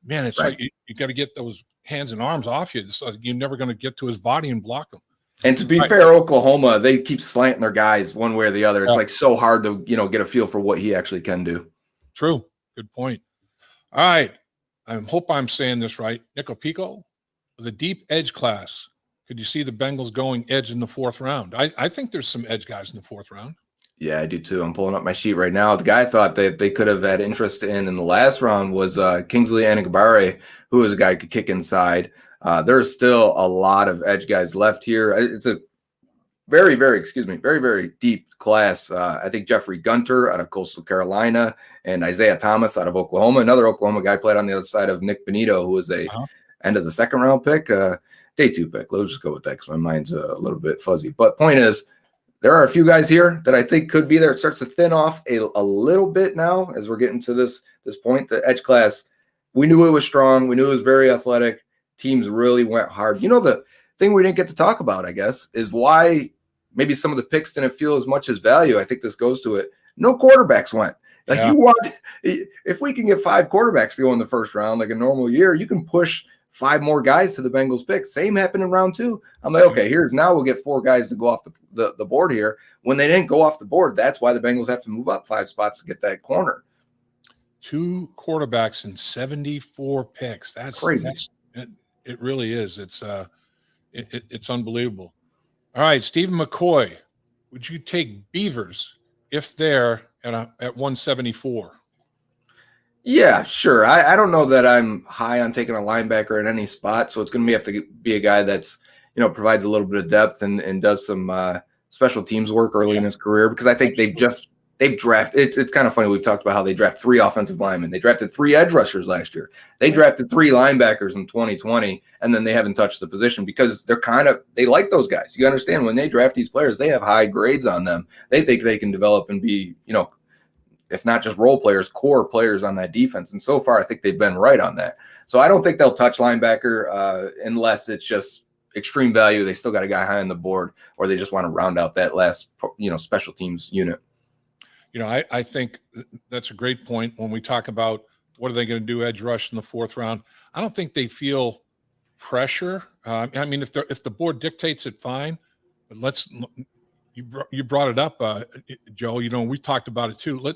man, it's right. like you got to get those hands and arms off you. It's like you're never going to get to his body and block him. And to be Right. fair, Oklahoma, they keep slanting their guys one way or the other. It's Yeah. like so hard to, get a feel for what he actually can do. True. Good point. All right. I hope I'm saying this right. Nico Pico was a deep edge class. Could you see the Bengals going edge in the 4th round? I think there's some edge guys in the 4th round. Yeah, I do too. I'm pulling up my sheet right now. The guy I thought that they could have had interest in the last round was Kingsley Anagbare, who was a guy who could kick inside. There's still a lot of edge guys left here. It's a very, very deep class. I think Jeffrey Gunter out of Coastal Carolina and Isaiah Thomas out of Oklahoma. Another Oklahoma guy played on the other side of Nick Benito, who was a end of the 2nd round pick, day 2 pick. Let's just go with that because my mind's a little bit fuzzy. But point is, there are a few guys here that I think could be there. It starts to thin off a little bit now as we're getting to this point. The edge class, we knew it was strong. We knew it was very athletic. Teams really went hard. The thing we didn't get to talk about, I guess, is why maybe some of the picks didn't feel as much as value. I think this goes to it. No quarterbacks went. If we can get 5 quarterbacks to go in the 1st round, like a normal year, you can push 5 more guys to the Bengals pick. Same happened in round 2. I'm like, okay, now we'll get 4 guys to go off the board here. When they didn't go off the board, that's why the Bengals have to move up 5 spots to get that corner. 2 quarterbacks and 74 picks. That's crazy. It really is. It's unbelievable. All right, Stephen McCoy, would you take Beavers if they're at 174? Yeah, sure. I don't know that I'm high on taking a linebacker at any spot, so it's going to have to be a guy that's provides a little bit of depth and does some special teams work early in his career, because I think they've drafted. It's kind of funny. We've talked about how they draft 3 offensive linemen. They drafted 3 edge rushers last year. They drafted 3 linebackers in 2020, and then they haven't touched the position because they like those guys. You understand, when they draft these players, they have high grades on them. They think they can develop and be, if not just role players, core players on that defense. And so far, I think they've been right on that. So I don't think they'll touch linebacker unless it's just extreme value. They still got a guy high on the board, or they just want to round out that last, special teams unit. I think that's a great point when we talk about what are they going to do edge rush in the 4th round. I don't think they feel pressure. I mean, if the board dictates it, fine. But you brought it up, Joe. We talked about it too.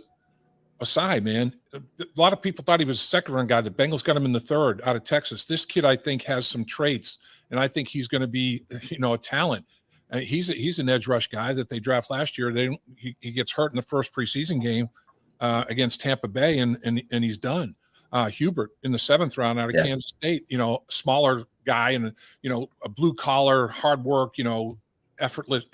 Aside, man, a lot of people thought he was a 2nd round guy. The Bengals got him in the 3rd out of Texas. This kid, I think, has some traits, and I think he's going to be, a talent. He's an edge rush guy that they draft last year. He gets hurt in the first preseason game against Tampa Bay, and he's done. Hubert in the 7th round out of Kansas State, smaller guy and a blue collar, hard work, effortless,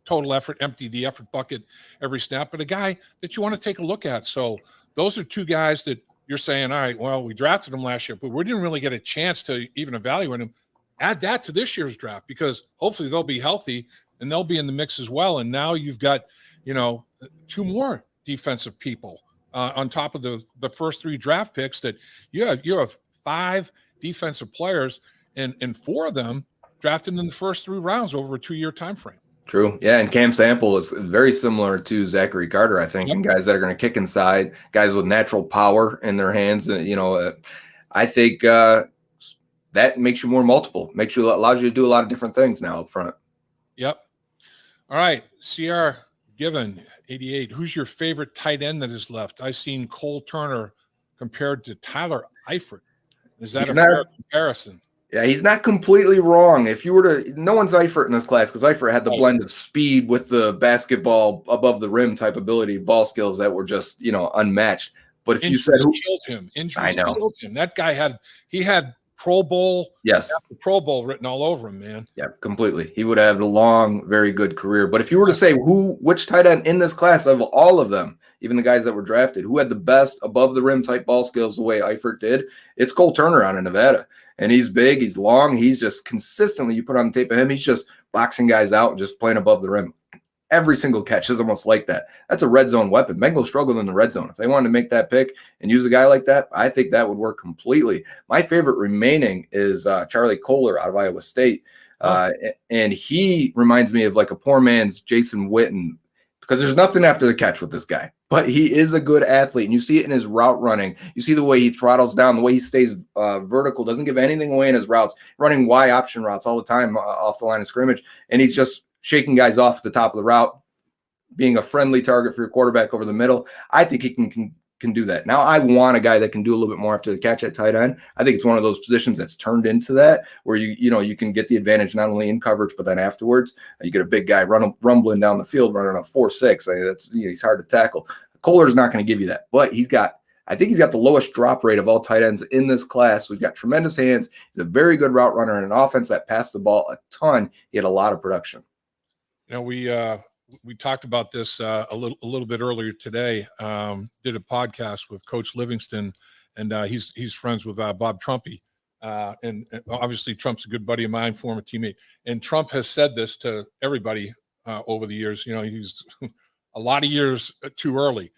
total effort, empty the effort bucket every snap, but a guy that you want to take a look at. So those are 2 guys that you're saying, all right, well, we drafted them last year, but we didn't really get a chance to even evaluate them. Add that to this year's draft, because hopefully they'll be healthy and they'll be in the mix as well. And now you've got, 2 more defensive people on top of the first 3 draft picks that you have 5 defensive players and 4 of them drafted in the first 3 rounds over a 2-year time frame. True. Yeah, and Cam Sample is very similar to Zachary Carter, I think, and guys that are going to kick inside, guys with natural power in their hands. I think that makes you more multiple, allows you to do a lot of different things now up front. Yep. All right, Sierra Given, 88. Who's your favorite tight end that is left? I've seen Cole Turner compared to Tyler Eifert. Is that a fair comparison? Yeah, he's not completely wrong. If you were to, no one's Eifert in this class, because Eifert had the blend of speed with the basketball above the rim type ability, ball skills that were just, unmatched. But if you said who killed him, I know. Killed him. That guy had Pro Bowl, Pro Bowl written all over him, man. Yeah, completely. He would have a long, very good career. But if you were to say which tight end in this class of all of them, even the guys that were drafted, who had the best above the rim type ball skills the way Eifert did, it's Cole Turner out of Nevada. And he's big, he's long, he's just consistently, you put on the tape of him, he's just boxing guys out and just playing above the rim. Every single catch is almost like that. That's a red zone weapon. Bengals struggled in the red zone. If they wanted to make that pick and use a guy like that, I think that would work completely. My favorite remaining is Charlie Kohler out of Iowa State. And he reminds me of like a poor man's Jason Witten, because there's nothing after the catch with this guy, but he is a good athlete. And you see it in his route running. You see the way he throttles down, the way he stays vertical, doesn't give anything away in his routes, running Y option routes all the time off the line of scrimmage. And he's just shaking guys off at the top of the route, being a friendly target for your quarterback over the middle. I think he can do that. Now, I want a guy that can do a little bit more after the catch at tight end. I think it's one of those positions that's turned into that, where you can get the advantage not only in coverage, but then afterwards. You get a big guy rumbling down the field running a 4.6. I mean, that's he's hard to tackle. Kohler's not going to give you that, but I think he's got the lowest drop rate of all tight ends in this class. So he's got tremendous hands. He's a very good route runner, and an offense that passed the ball a ton. He had a lot of production. We talked about this a little bit earlier today. Did a podcast with Coach Livingston, and he's friends with Bob Trumpy, and obviously Trump's a good buddy of mine, former teammate. And Trump has said this to everybody over the years. He's a lot of years too early.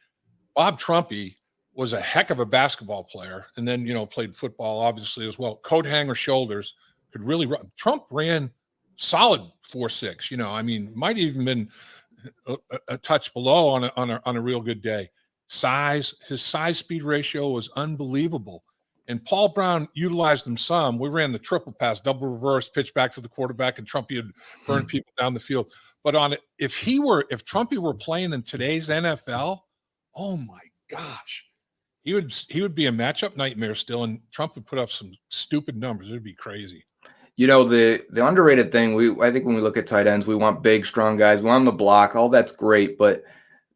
Bob Trumpy was a heck of a basketball player, and then played football obviously as well. Coat hanger shoulders, could really run. Trump ran solid 4.6. I mean, might even been a touch below on a real good day. His size speed ratio was unbelievable. And Paul Brown utilized him some. We ran the triple pass, double reverse, pitch back to the quarterback, and Trumpy had burned people down the field. But if Trumpy were playing in today's NFL, oh my gosh, he would be a matchup nightmare still, and Trump would put up some stupid numbers. It'd be crazy. The underrated thing, I think when we look at tight ends, we want big, strong guys. We want them to block. All that's great, but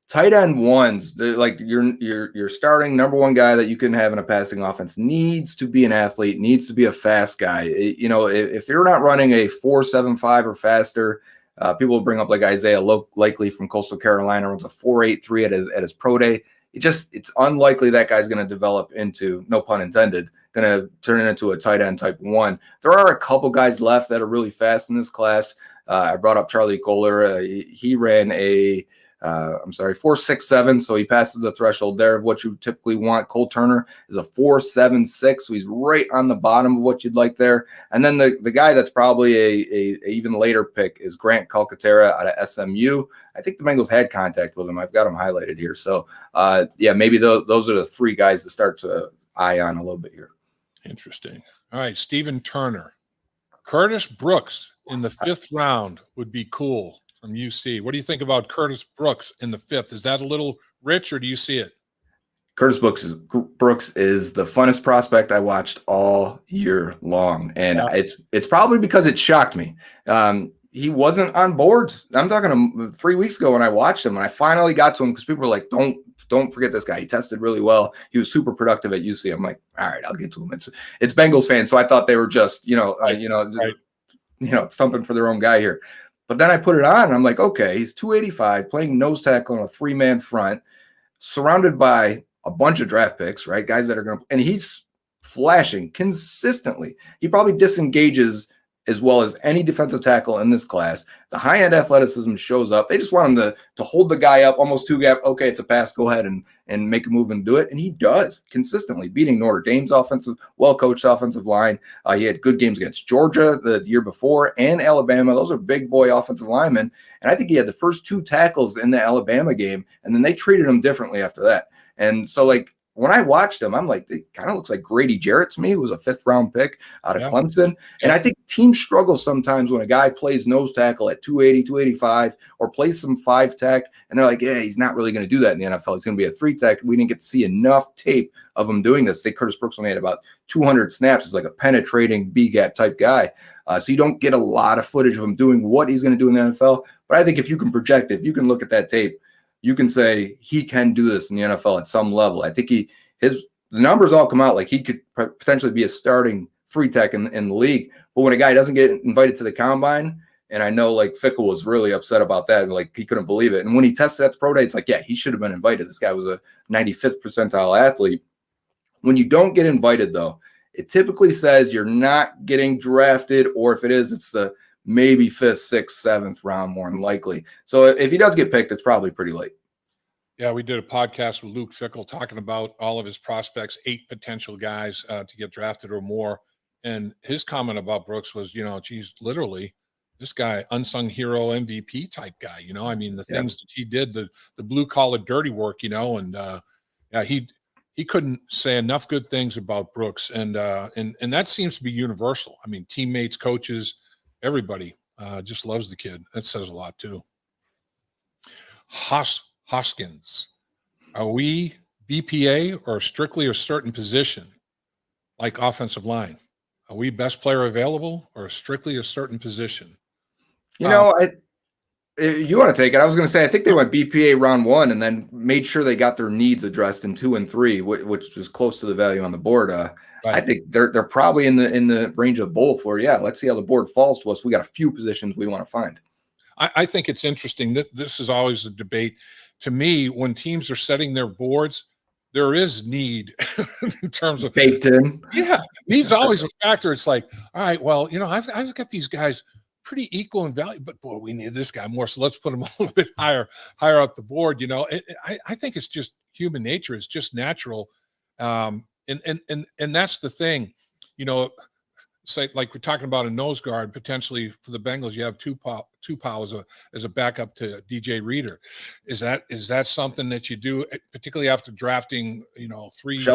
tight end ones, like your starting number one guy that you can have in a passing offense needs to be an athlete, needs to be a fast guy. If you're not running a 4.75 or faster, people will bring up like Isaiah Likely from Coastal Carolina runs a 4.83 at his pro day. It's unlikely that guy's going to develop into, no pun intended, going to turn it into a tight end type one. There are a couple guys left that are really fast in this class. I brought up Charlie Kohler. He ran a 4.67, so he passes the threshold there of what you typically want. Cole Turner is a 4.76, so he's right on the bottom of what you'd like there. And then the guy that's probably a even later pick is Grant Calcutta out of SMU. I think the Bengals had contact with him. I've got him highlighted here. So, maybe those are the three guys to start to eye on a little bit here. Interesting. All right, Stephen Turner. Curtis Brooks in the 5th round would be cool from UC. What do you think about Curtis Brooks in the 5th? Is that a little rich, or do you see it? Curtis Brooks is the funnest prospect I watched all year long, and it's probably because it shocked me. He wasn't on boards. I'm talking 3 weeks ago when I watched him, and I finally got to him because people were like, "Don't forget this guy. He tested really well. He was super productive at UC." I'm like, "All right, I'll get to him." It's Bengals fans, so I thought they were just stumping for their own guy here. But then I put it on, and I'm like, okay, he's 285, playing nose tackle on a 3-man front, surrounded by a bunch of draft picks, right? Guys that are going to – and he's flashing consistently. He probably disengages as well as any defensive tackle in this class. The high-end athleticism shows up. They just want him to hold the guy up, almost two-gap. Okay, it's a pass. Go ahead and make a move and do it. And he does consistently, beating Notre Dame's well-coached offensive line. He had good games against Georgia the year before and Alabama. Those are big boy offensive linemen. And I think he had the first 2 tackles in the Alabama game, and then they treated him differently after that. And so, when I watched him, I'm like, it kind of looks like Grady Jarrett to me, who was a 5th-round pick out of Clemson. And I think teams struggle sometimes when a guy plays nose tackle at 280, 285, or plays some 5-tech, and they're like, he's not really going to do that in the NFL. He's going to be a 3-tech. We didn't get to see enough tape of him doing this. Say Curtis Brooks only had about 200 snaps. He's like a penetrating B-gap type guy. So you don't get a lot of footage of him doing what he's going to do in the NFL. But I think if you can project it, if you can look at that tape, you can say he can do this in the NFL at some level. I think the numbers all come out like he could potentially be a starting 3-tech in the league. But when a guy doesn't get invited to the combine, and I know Fickle was really upset about that, he couldn't believe it. And when he tested at the pro day, it's he should have been invited. This guy was a 95th percentile athlete. When you don't get invited, though, it typically says you're not getting drafted, or if it is, it's the maybe 5th, 6th, 7th round more than likely. So if he does get picked, it's probably pretty late. Yeah, we did a podcast with Luke Fickle talking about all of his prospects, 8 potential guys to get drafted or more. And his comment about Brooks was, geez, literally this guy, unsung hero MVP type guy, I mean, the things that he did, the blue collar dirty work, and yeah, he couldn't say enough good things about Brooks. And that seems to be universal. I mean, teammates, coaches, everybody just loves the kid. That says a lot too. Hoskins, are we BPA or strictly a certain position like offensive line? Are we best player available or strictly a certain position? You want to take it. I was going to say, I think they went BPA round 1 and then made sure they got their needs addressed in 2 and 3, which was close to the value on the board. Right. I think they're probably in the range of both where, let's see how the board falls to us. We got a few positions we want to find. I think it's interesting that this is always a debate. To me, when teams are setting their boards, there is need in terms of baked in. Yeah, need's always a factor. It's like, all right, well, I've got these guys pretty equal in value, but boy, we need this guy more. So let's put him a little bit higher up the board. I think it's just human nature. It's just natural. And that's the thing, say like we're talking about a nose guard, potentially for the Bengals, you have Tupou as a backup to DJ Reader. Is that something that you do, particularly after drafting, 3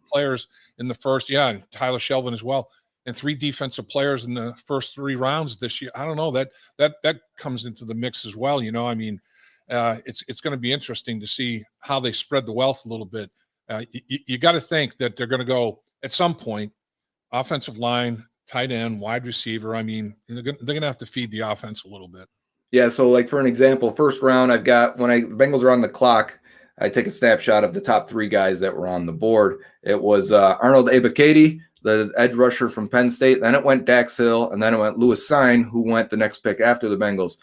players in the first, and Tyler Shelvin as well, and 3 defensive players in the first 3 rounds this year? I don't know, that comes into the mix as well. I mean, it's going to be interesting to see how they spread the wealth a little bit. You got to think that they're going to go at some point, offensive line, tight end, wide receiver. I mean, they're going to have to feed the offense a little bit. Yeah. So like for an example, first round, I've got, when Bengals are on the clock, I take a snapshot of the top 3 guys that were on the board. It was Arnold Ebiketie, the edge rusher from Penn State. Then it went Dax Hill, and then it went Lewis Sine, who went the next pick after the Bengals.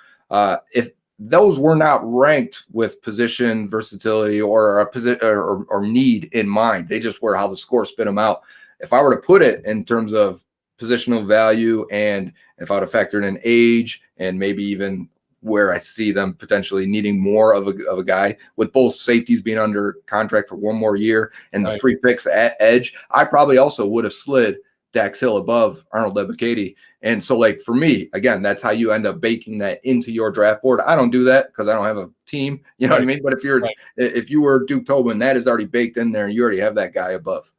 If those were not ranked with position versatility or a position or need in mind, they just were how the score spit them out. If I were to put it in terms of positional value, and if I would have factored in age and maybe even where I see them potentially needing more of a guy, with both safeties being under contract for 1 more year and the 3 picks at edge, I probably also would have slid Dax Hill above Arnold Ebiketie. And so, like, for me, again, that's how you end up baking that into your draft board. I don't do that because I don't have a team, you know what I mean? But if you were Duke Tobin, that is already baked in there and you already have that guy above.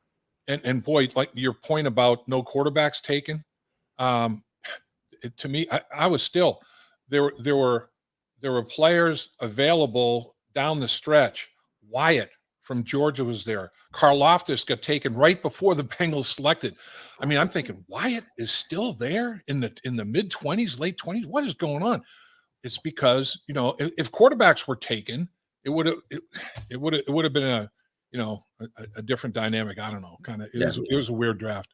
And boy, like your point about no quarterbacks taken, to me, I was still there were players available down the stretch. Wyatt from Georgia was there. Karlaftis got taken right before the Bengals selected. I mean, I'm thinking Wyatt is still there in the mid-20s, late 20s. What is going on? It's because if quarterbacks were taken, it would have been a different dynamic. I don't know. It was a weird draft.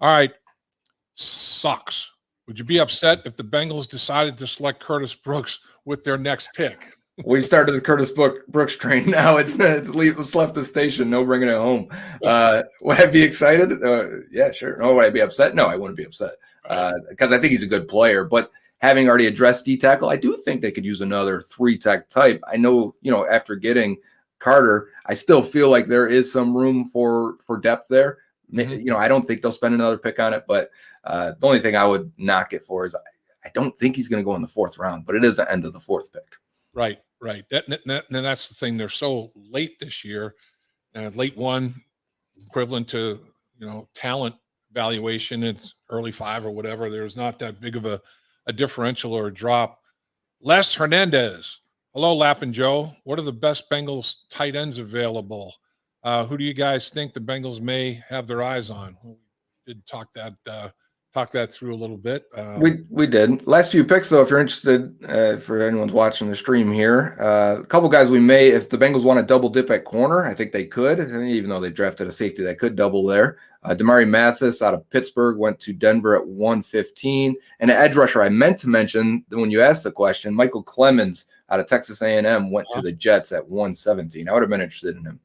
All right. Sucks. Would you be upset if the Bengals decided to select Curtis Brooks with their next pick? We started the Curtis Brooks train. Now it's left the station. No bringing it home. Would I be excited? Yeah, sure. No, would I be upset? No, I wouldn't be upset because I think he's a good player. But having already addressed D-tackle, I do think they could use another 3-tech type. I know, after getting Carter, I still feel like there is some room for depth there. Mm-hmm. I don't think they'll spend another pick on it, but the only thing I would knock it for is I don't think he's going to go in the 4th round, but it is the end of the 4th pick. Right. That's the thing. They're so late this year, late 1 equivalent to, talent valuation. It's early 5 or whatever. There's not that big of a differential or a drop. Les Hernandez. Hello, Lapham Joe. What are the best Bengals tight ends available? Who do you guys think the Bengals may have their eyes on? We did talk that through a little bit. We did. Last few picks, though, if you're interested, for anyone's watching the stream here, a couple guys we may, if the Bengals want to double dip at corner, I think they could, even though they drafted a safety that could double there. Damari Mathis out of Pittsburgh went to Denver at 115. And an edge rusher I meant to mention when you asked the question, Michael Clemens out of Texas A&M went to the Jets at 117. I would have been interested in him.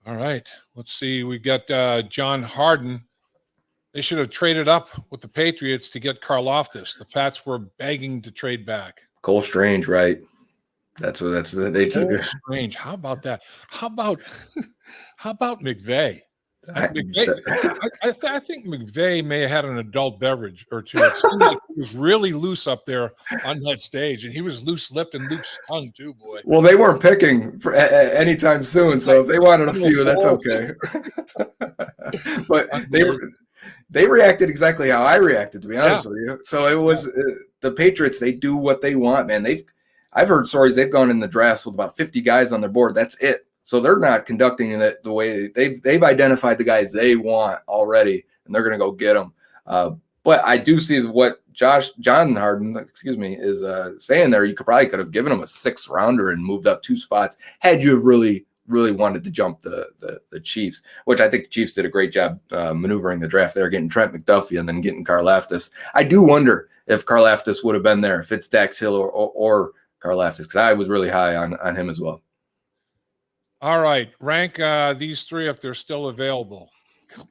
All right. Let's see. We got John Harden. They should have traded up with the Patriots to get Karlaftis. The Pats were begging to trade back. Cole Strange, right? They took Strange. How about that? How about McVay? I think McVay may have had an adult beverage or two. It seemed like he was really loose up there on that stage, and he was loose-lipped and loose-tongued too, boy. Well, they weren't picking for anytime soon, so if they wanted a few, that's okay. But they reacted exactly how I reacted, to be honest with you. So it was the Patriots. They do what they want, man. I've heard stories they've gone in the drafts with about 50 guys on their board. That's it. So they're not conducting it the way they've identified the guys they want already, and they're going to go get them. But I do see what John Harden, is saying there. You could have given him a 6th rounder and moved up 2 spots had you have really wanted to jump the Chiefs, which I think the Chiefs did a great job maneuvering the draft there, getting Trent McDuffie and then getting Karlaftis. I do wonder if Karlaftis would have been there, if it's Dax Hill or Karlaftis, because I was really high on him as well. All right, rank these 3 if they're still available.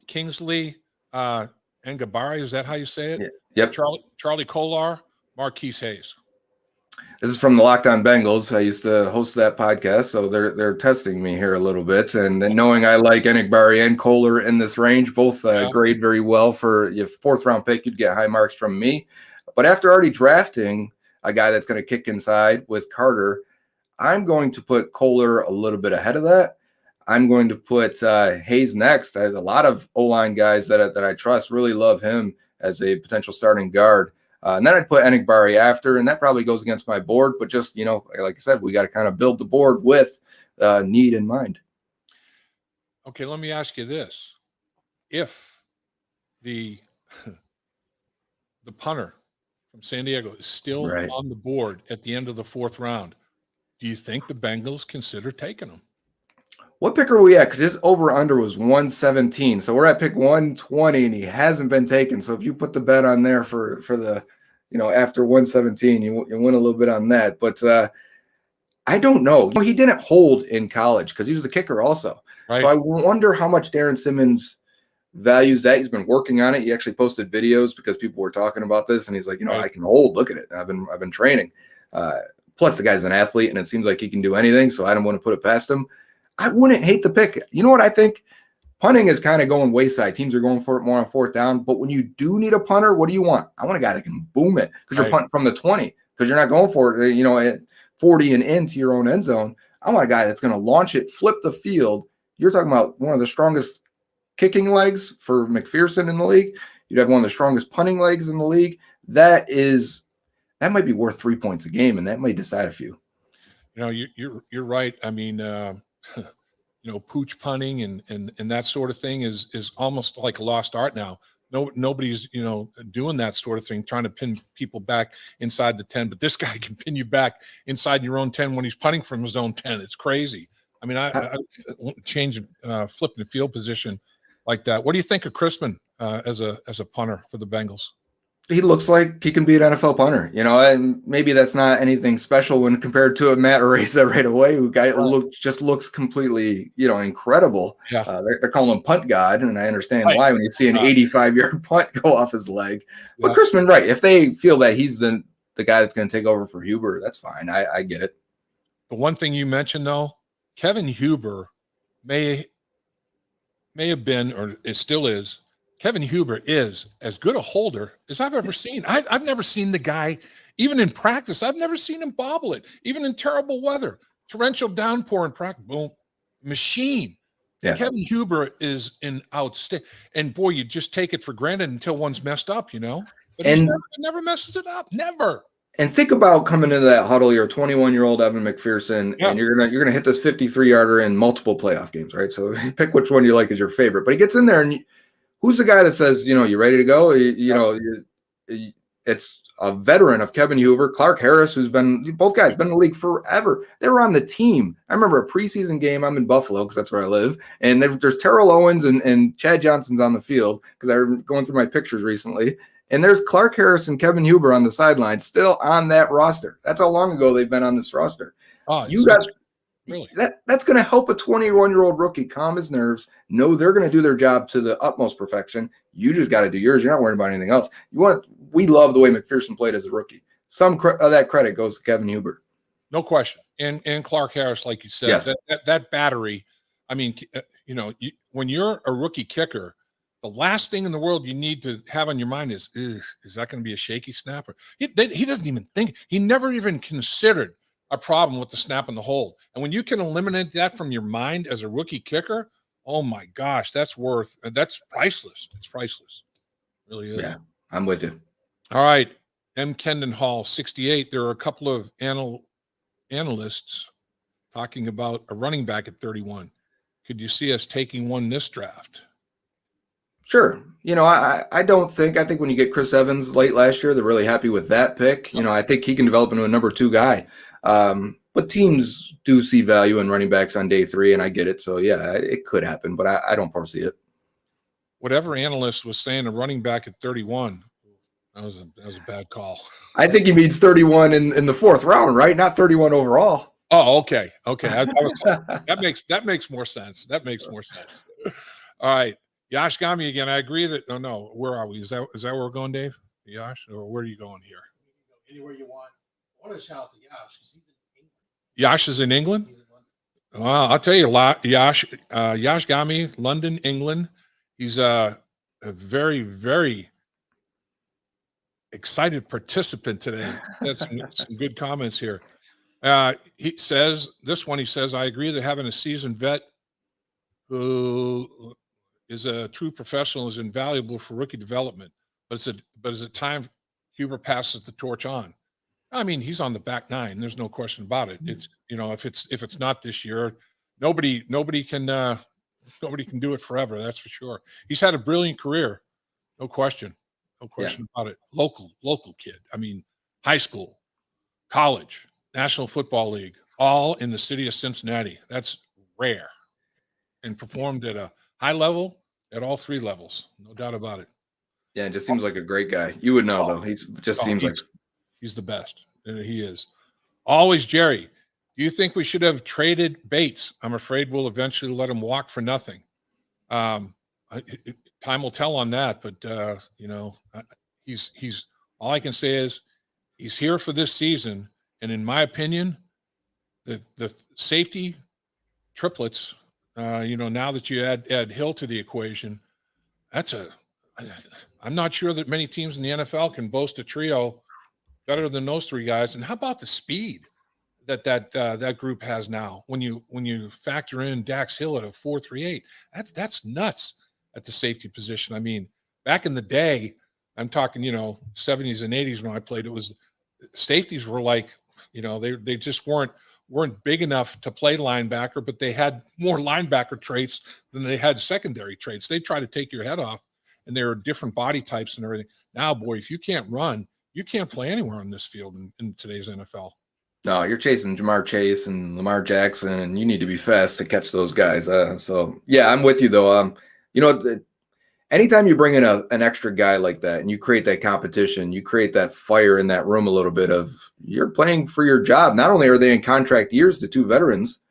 Kingsley Ngabari, is that how you say it? Yeah. Yep. Charlie Kohler, Marquise Hayes. This is from the Locked On Bengals. I used to host that podcast, so they're testing me here a little bit. And then knowing I like Ngabari and Kohler in this range, both grade very well for your 4th round pick. You'd get high marks from me. But after already drafting a guy that's going to kick inside with Carter, I'm going to put Kohler a little bit ahead of that. I'm going to put Hayes next. I have a lot of O-line guys that I trust, really love him as a potential starting guard. And then I'd put Enigbari after, and that probably goes against my board. But just, like I said, we got to kind of build the board with need in mind. Okay, let me ask you this. If the punter from San Diego is still on the board at the end of the 4th round, do you think the Bengals consider taking him? What pick are we at? Because his over-under was 117. So we're at pick 120, and he hasn't been taken. So if you put the bet on there for the, after 117, you win a little bit on that. But I don't know. He didn't hold in college because he was the kicker also. Right. So I wonder how much Darren Simmons values that. He's been working on it. He actually posted videos because people were talking about this, and he's like, I can hold. Look at it. I've been training. Plus, the guy's an athlete, and it seems like he can do anything, so I don't want to put it past him. I wouldn't hate the pick. You know what I think? Punting is kind of going wayside. Teams are going for it more on 4th down. But when you do need a punter, what do you want? I want a guy that can boom it because you're punting from the 20 because you're not going for it, at 40 and into your own end zone. I want a guy that's going to launch it, flip the field. You're talking about one of the strongest kicking legs for McPherson in the league. You'd have one of the strongest punting legs in the league. That might be worth 3 points a game, and that might decide a few. You're right. I mean, pooch punting and that sort of thing is almost like a lost art now. Nobody's doing that sort of thing, trying to pin people back inside the 10. But this guy can pin you back inside your own 10 when he's punting from his own 10. It's crazy. I mean, I change flipping the field position like that. What do you think of Crispin as a punter for the Bengals? He looks like he can be an NFL punter, and maybe that's not anything special when compared to a Matt Araiza right away, who looks completely, incredible. Yeah. They're calling him punt god, and I understand why when you see an 85-yard punt go off his leg. But Crispin, right, if they feel that he's the guy that's going to take over for Huber, that's fine. I get it. The one thing you mentioned, though, Kevin Huber may have been, or it still is, Kevin Huber is as good a holder as I've ever seen. I've never seen the guy, even in practice, I've never seen him bobble it, even in terrible weather. Torrential downpour in practice, boom, machine. Yeah. Kevin Huber is an outstanding, and boy, you just take it for granted until one's messed up, But he never messes it up, never. And think about coming into that huddle. You're a 21-year-old Evan McPherson, and you're gonna hit this 53-yarder in multiple playoff games, right? So pick which one you like as your favorite. But he gets in there, and who's the guy that says, you ready to go? It's a veteran of Kevin Huber, Clark Harris, both guys been in the league forever. They were on the team. I remember a preseason game. I'm in Buffalo because that's where I live. And there's Terrell Owens and Chad Johnson's on the field because I was going through my pictures recently. And there's Clark Harris and Kevin Huber on the sideline still on that roster. That's how long ago they've been on this roster. Really? That's going to help a 21-year-old rookie calm his nerves, know they're going to do their job to the utmost perfection. You just got to do yours. You're not worried about anything else. We love the way McPherson played as a rookie. Some of that credit goes to Kevin Huber. No question. And Clark Harris, like you said, yes. that battery, I mean, when you're a rookie kicker, the last thing in the world you need to have on your mind is that going to be a shaky snapper? He doesn't even think. He never even considered a problem with the snap in the hold. And when you can eliminate that from your mind as a rookie kicker, oh my gosh, that's priceless. It's priceless. It really is. Yeah, I'm with you. All right. M. Kendon Hall, 68. There are a couple of analysts talking about a running back at 31. Could you see us taking one this draft? Sure. I think when you get Chris Evans late last year, they're really happy with that pick. I think he can develop into a number 2 guy. But teams do see value in running backs on day 3, and I get it. So, yeah, it could happen, but I don't foresee it. Whatever analyst was saying a running back at 31, that was a bad call. I think he means 31 in the 4th round, right? Not 31 overall. Oh, okay. That makes more sense. All right. Yash Gami again. I agree that no. Where are we? Is that where we're going, Dave? Yash, or where are you going here? Anywhere you want. I want to shout out to Yash because he's in England. Yash is in England. He's in London. Well, I'll tell you a lot. Yash Gami, London, England. He's a very, very excited participant today. That's some good comments here. He says, I agree that having a seasoned vet who is a true professional is invaluable for rookie development. But is it time Huber passes the torch on? I mean, he's on the back 9. There's no question about it. It's if it's not this year, nobody can do it forever. That's for sure. He's had a brilliant career, no question about it. Local kid. I mean, high school, college, National Football League, all in the city of Cincinnati. That's rare. And performed at a high level at all 3 levels. No doubt about it. Yeah, it just seems like a great guy. You would know, though. He's the best. He is. Always Jerry. Do you think we should have traded Bates? I'm afraid we'll eventually let him walk for nothing. Time will tell on that, but he's all I can say is he's here for this season. And in my opinion, the safety triplets, now that you add Hill to the equation, I'm not sure that many teams in the NFL can boast a trio better than those 3 guys. And how about the speed that group has now? When you factor in Dax Hill at a 4.38, that's nuts at the safety position. I mean, back in the day, I'm talking 70s and 80s when I played, it was safeties were like they just weren't big enough to play linebacker, but they had more linebacker traits than they had secondary traits. They try to take your head off, and there are different body types and everything. Now, boy, if you can't run, you can't play anywhere on this field in today's NFL. No, you're chasing Jamar Chase and Lamar Jackson, and you need to be fast to catch those guys. So, yeah, I'm with you, though. Anytime you bring in an extra guy like that and you create that competition, you create that fire in that room a little bit of you're playing for your job. Not only are they in contract years, the 2 veterans,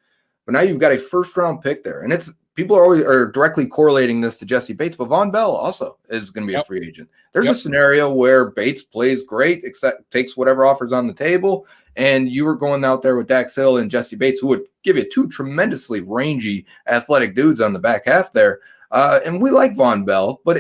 but now you've got a 1st-round pick there. And people are directly correlating this to Jesse Bates, but Von Bell also is going to be a free agent. There's a scenario where Bates plays great, takes whatever offers on the table, and you were going out there with Dax Hill and Jesse Bates, who would give you 2 tremendously rangy, athletic dudes on the back half there. And we like Von Bell, but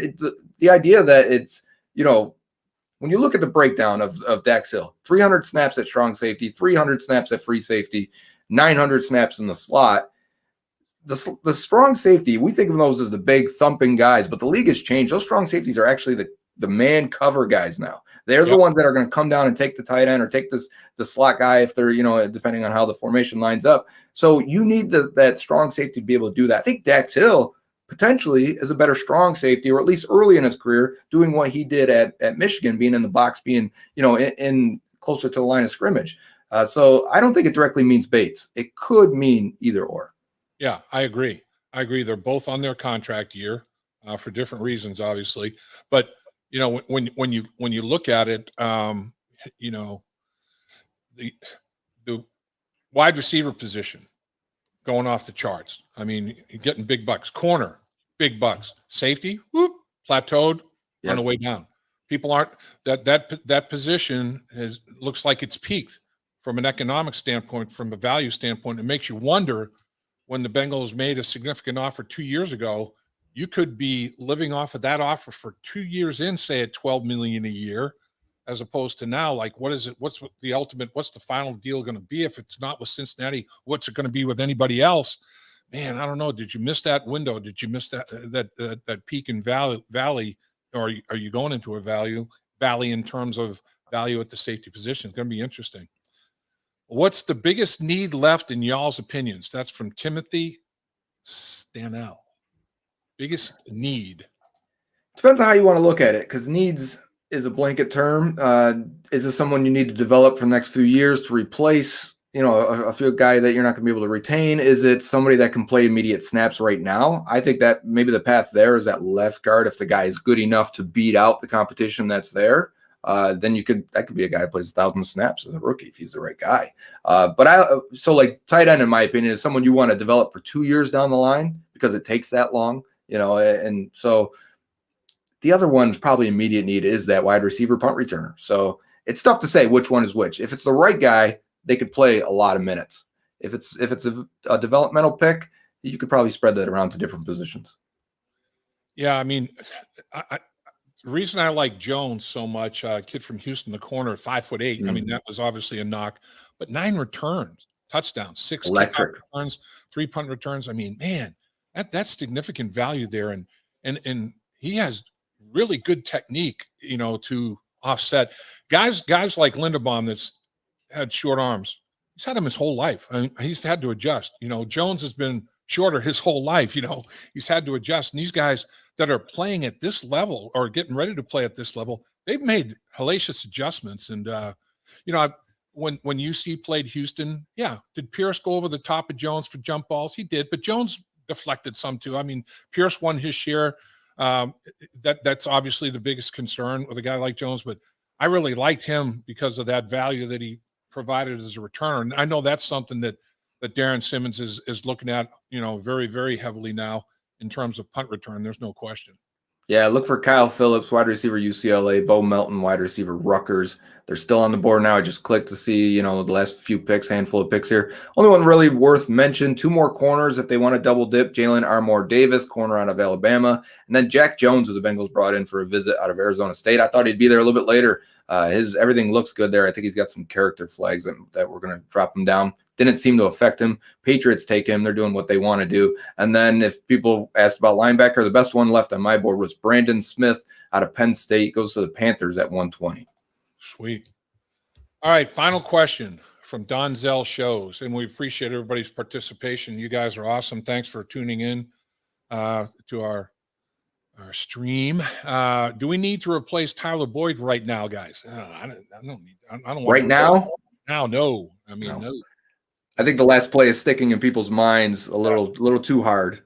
the idea that it's, when you look at the breakdown of Dax Hill, 300 snaps at strong safety, 300 snaps at free safety, 900 snaps in the slot. The strong safety, we think of those as the big thumping guys, but the league has changed. Those strong safeties are actually the man cover guys now. They're the ones that are going to come down and take the tight end or take the slot guy if they're, depending on how the formation lines up. So you need that strong safety to be able to do that. I think Dax Hill potentially is a better strong safety, or at least early in his career, doing what he did at Michigan, being in the box, being, in closer to the line of scrimmage. So I don't think it directly means Bates. It could mean either or. Yeah, I agree. They're both on their contract year for different reasons, obviously. But, when you look at it, the wide receiver position going off the charts. I mean, you're getting big bucks. Corner, big bucks. Safety, plateaued on the way down. People aren't that position looks like it's peaked from an economic standpoint, from a value standpoint. It makes you wonder when the Bengals made a significant offer 2 years ago, you could be living off of that offer for 2 years in, say at $12 million a year, as opposed to now, like, what is it? What's the ultimate? What's the final deal going to be? If it's not with Cincinnati, what's it going to be with anybody else? Man, I don't know. Did you miss that window? Did you miss that peak in valley? Or are you going into a valley in terms of value at the safety position? It's going to be interesting. What's the biggest need left in y'all's opinions? That's from Timothy Stanell. Biggest need. Depends on how you want to look at it, because needs is a blanket term. Is this someone you need to develop for the next few years to replace, a field guy that you're not going to be able to retain? Is it somebody that can play immediate snaps right now? I think that maybe the path there is that left guard. If the guy is good enough to beat out the competition that's there, then that could be a guy who plays 1,000 snaps as a rookie if he's the right guy. So tight end, in my opinion, is someone you want to develop for 2 years down the line, because it takes that long, and so the other one's probably immediate need is that wide receiver punt returner. So it's tough to say which one is which. If it's the right guy, they could play a lot of minutes. If it's a developmental pick, you could probably spread that around to different positions. Yeah, I mean, the reason I like Jones so much, kid from Houston, the corner, 5'8". Mm-hmm. I mean, that was obviously a knock, but 9 returns, touchdowns, 6 electric returns, 3 punt returns. I mean, man, that's significant value there, and he has really good technique, to offset guys like Linderbaum that's had short arms. He's had them his whole life. I mean, he's had to adjust. Jones has been shorter his whole life. He's had to adjust. And these guys that are playing at this level or getting ready to play at this level, they've made hellacious adjustments. And when UC played Houston, did Pierce go over the top of Jones for jump balls? He did, but Jones deflected some too. I mean, Pierce won his share. That's obviously the biggest concern with a guy like Jones, but I really liked him because of that value that he provided as a returner. And I know that's something that Darren Simmons is looking at, very, very heavily now in terms of punt return. There's no question. Yeah, look for Kyle Phillips, wide receiver UCLA, Bo Melton, wide receiver Rutgers. They're still on the board now. I just clicked to see, the last few picks, handful of picks here. Only one really worth mention. 2 more corners if they want to double dip. Jalen Armour Davis, corner out of Alabama. And then Jack Jones, who the Bengals brought in for a visit out of Arizona State. I thought he'd be there a little bit later. Everything looks good there. I think he's got some character flags that we're going to drop him down. Didn't seem to affect him. Patriots take him. They're doing what they want to do. And then if people asked about linebacker, the best one left on my board was Brandon Smith out of Penn State. Goes to the Panthers at 120. Sweet. All right, final question from Donzel Shows, and we appreciate everybody's participation. You guys are awesome. Thanks for tuning in to our stream. Do we need to replace Tyler Boyd right now, guys? I don't right now. Now, no. I mean, no. I think the last play is sticking in people's minds a little too hard.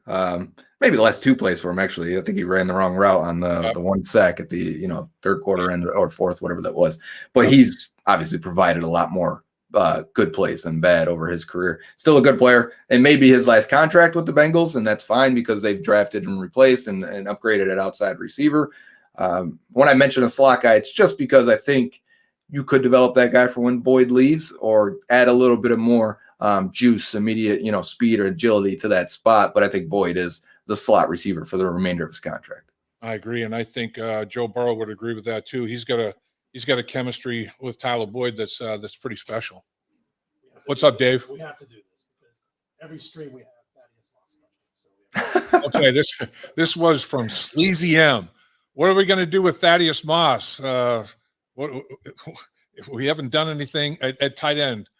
Maybe the last 2 plays for him, actually. I think he ran the wrong route on the 1 sack at the third quarter end or fourth, whatever that was. But he's obviously provided a lot more good plays than bad over his career. Still a good player, and maybe his last contract with the Bengals, and that's fine because they've drafted and replaced and upgraded at outside receiver. When I mention a slot guy, it's just because I think you could develop that guy for when Boyd leaves, or add a little bit of more juice, immediate, speed or agility to that spot. But I think Boyd is the slot receiver for the remainder of his contract. I agree, and I think Joe Burrow would agree with that too. He's got a chemistry with Tyler Boyd that's pretty special. What's up, Dave? We have to do this because every stream we have Thaddeus Moss. So okay, this was from Sleazy M. What are we going to do with Thaddeus Moss? We haven't done anything at tight end.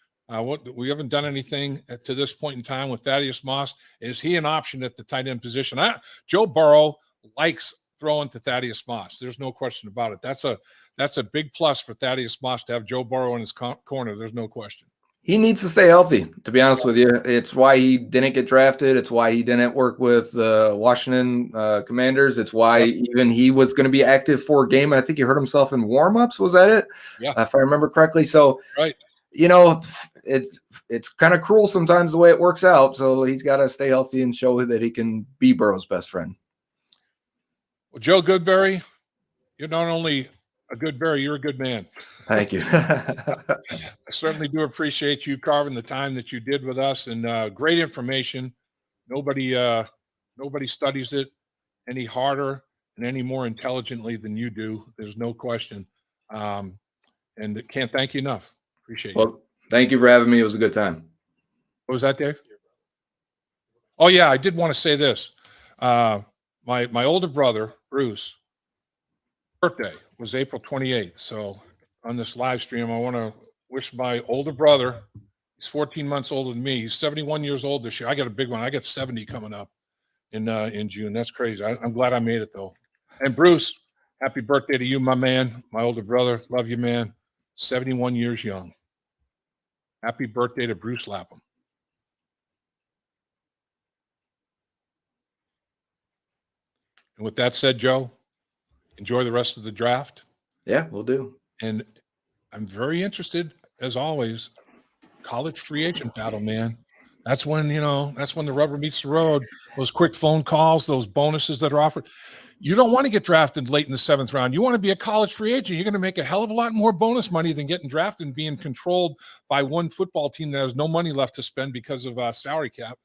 We haven't done anything to this point in time with Thaddeus Moss. Is he an option at the tight end position? Joe Burrow likes throwing to Thaddeus Moss. There's no question about it. That's a big plus for Thaddeus Moss to have Joe Burrow in his corner. There's no question. He needs to stay healthy, to be honest with you. It's why he didn't get drafted. It's why he didn't work with the Washington Commanders. It's why even he was going to be active for a game. And I think he hurt himself in warmups. Was that it? Yeah. If I remember correctly. So, right. It's kind of cruel sometimes the way it works out. So he's got to stay healthy and show that he can be Burrow's best friend. Well, Joe Goodberry, you're not only a good Barry, you're a good man. Thank you. I certainly do appreciate you carving the time that you did with us, and great information. Nobody studies it any harder and any more intelligently than you do. There's no question. And can't thank you enough. Appreciate it. Well, thank you for having me. It was a good time. What was that, Dave? Oh yeah, I did want to say this. My older brother, Bruce, birthday was April 28th. So on this live stream, I want to wish my older brother, he's 14 months older than me. He's 71 years old this year. I got a big one. I got 70 coming up in June. That's crazy. I'm glad I made it though. And Bruce, happy birthday to you, my man, my older brother. Love you, man. 71 years young. Happy birthday to Bruce Lapham. And with that said, Joe, enjoy the rest of the draft. Yeah, we'll do. And I'm very interested, as always, college free agent battle, man. That's when the rubber meets the road. Those quick phone calls, those bonuses that are offered. You don't want to get drafted late in the 7th round. You want to be a college free agent. You're going to make a hell of a lot more bonus money than getting drafted and being controlled by one football team that has no money left to spend because of salary cap.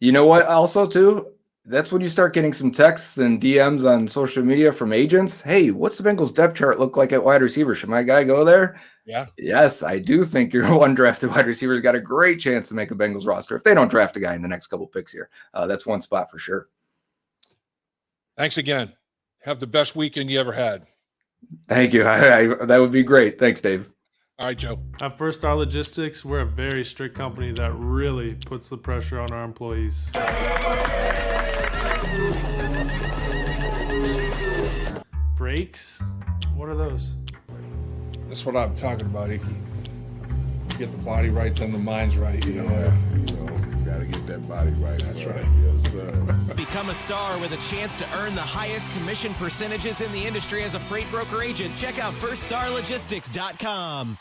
You know what? Also, too, that's when you start getting some texts and DMs on social media from agents. Hey, what's the Bengals depth chart look like at wide receiver? Should my guy go there? Yeah. Yes, I do think your undrafted wide receiver's got a great chance to make a Bengals roster if they don't draft a guy in the next couple picks here. That's one spot for sure. Thanks again. Have the best weekend you ever had. Thank you. That would be great. Thanks, Dave. All right, Joe. At First Star Logistics, we're a very strict company that really puts the pressure on our employees. Brakes? What are those? That's what I'm talking about, Icky. Get the body right, then the mind's right. You know, gotta get that body right. That's right. Yes, sir. Become a star with a chance to earn the highest commission percentages in the industry as a freight broker agent. Check out firststarlogistics.com.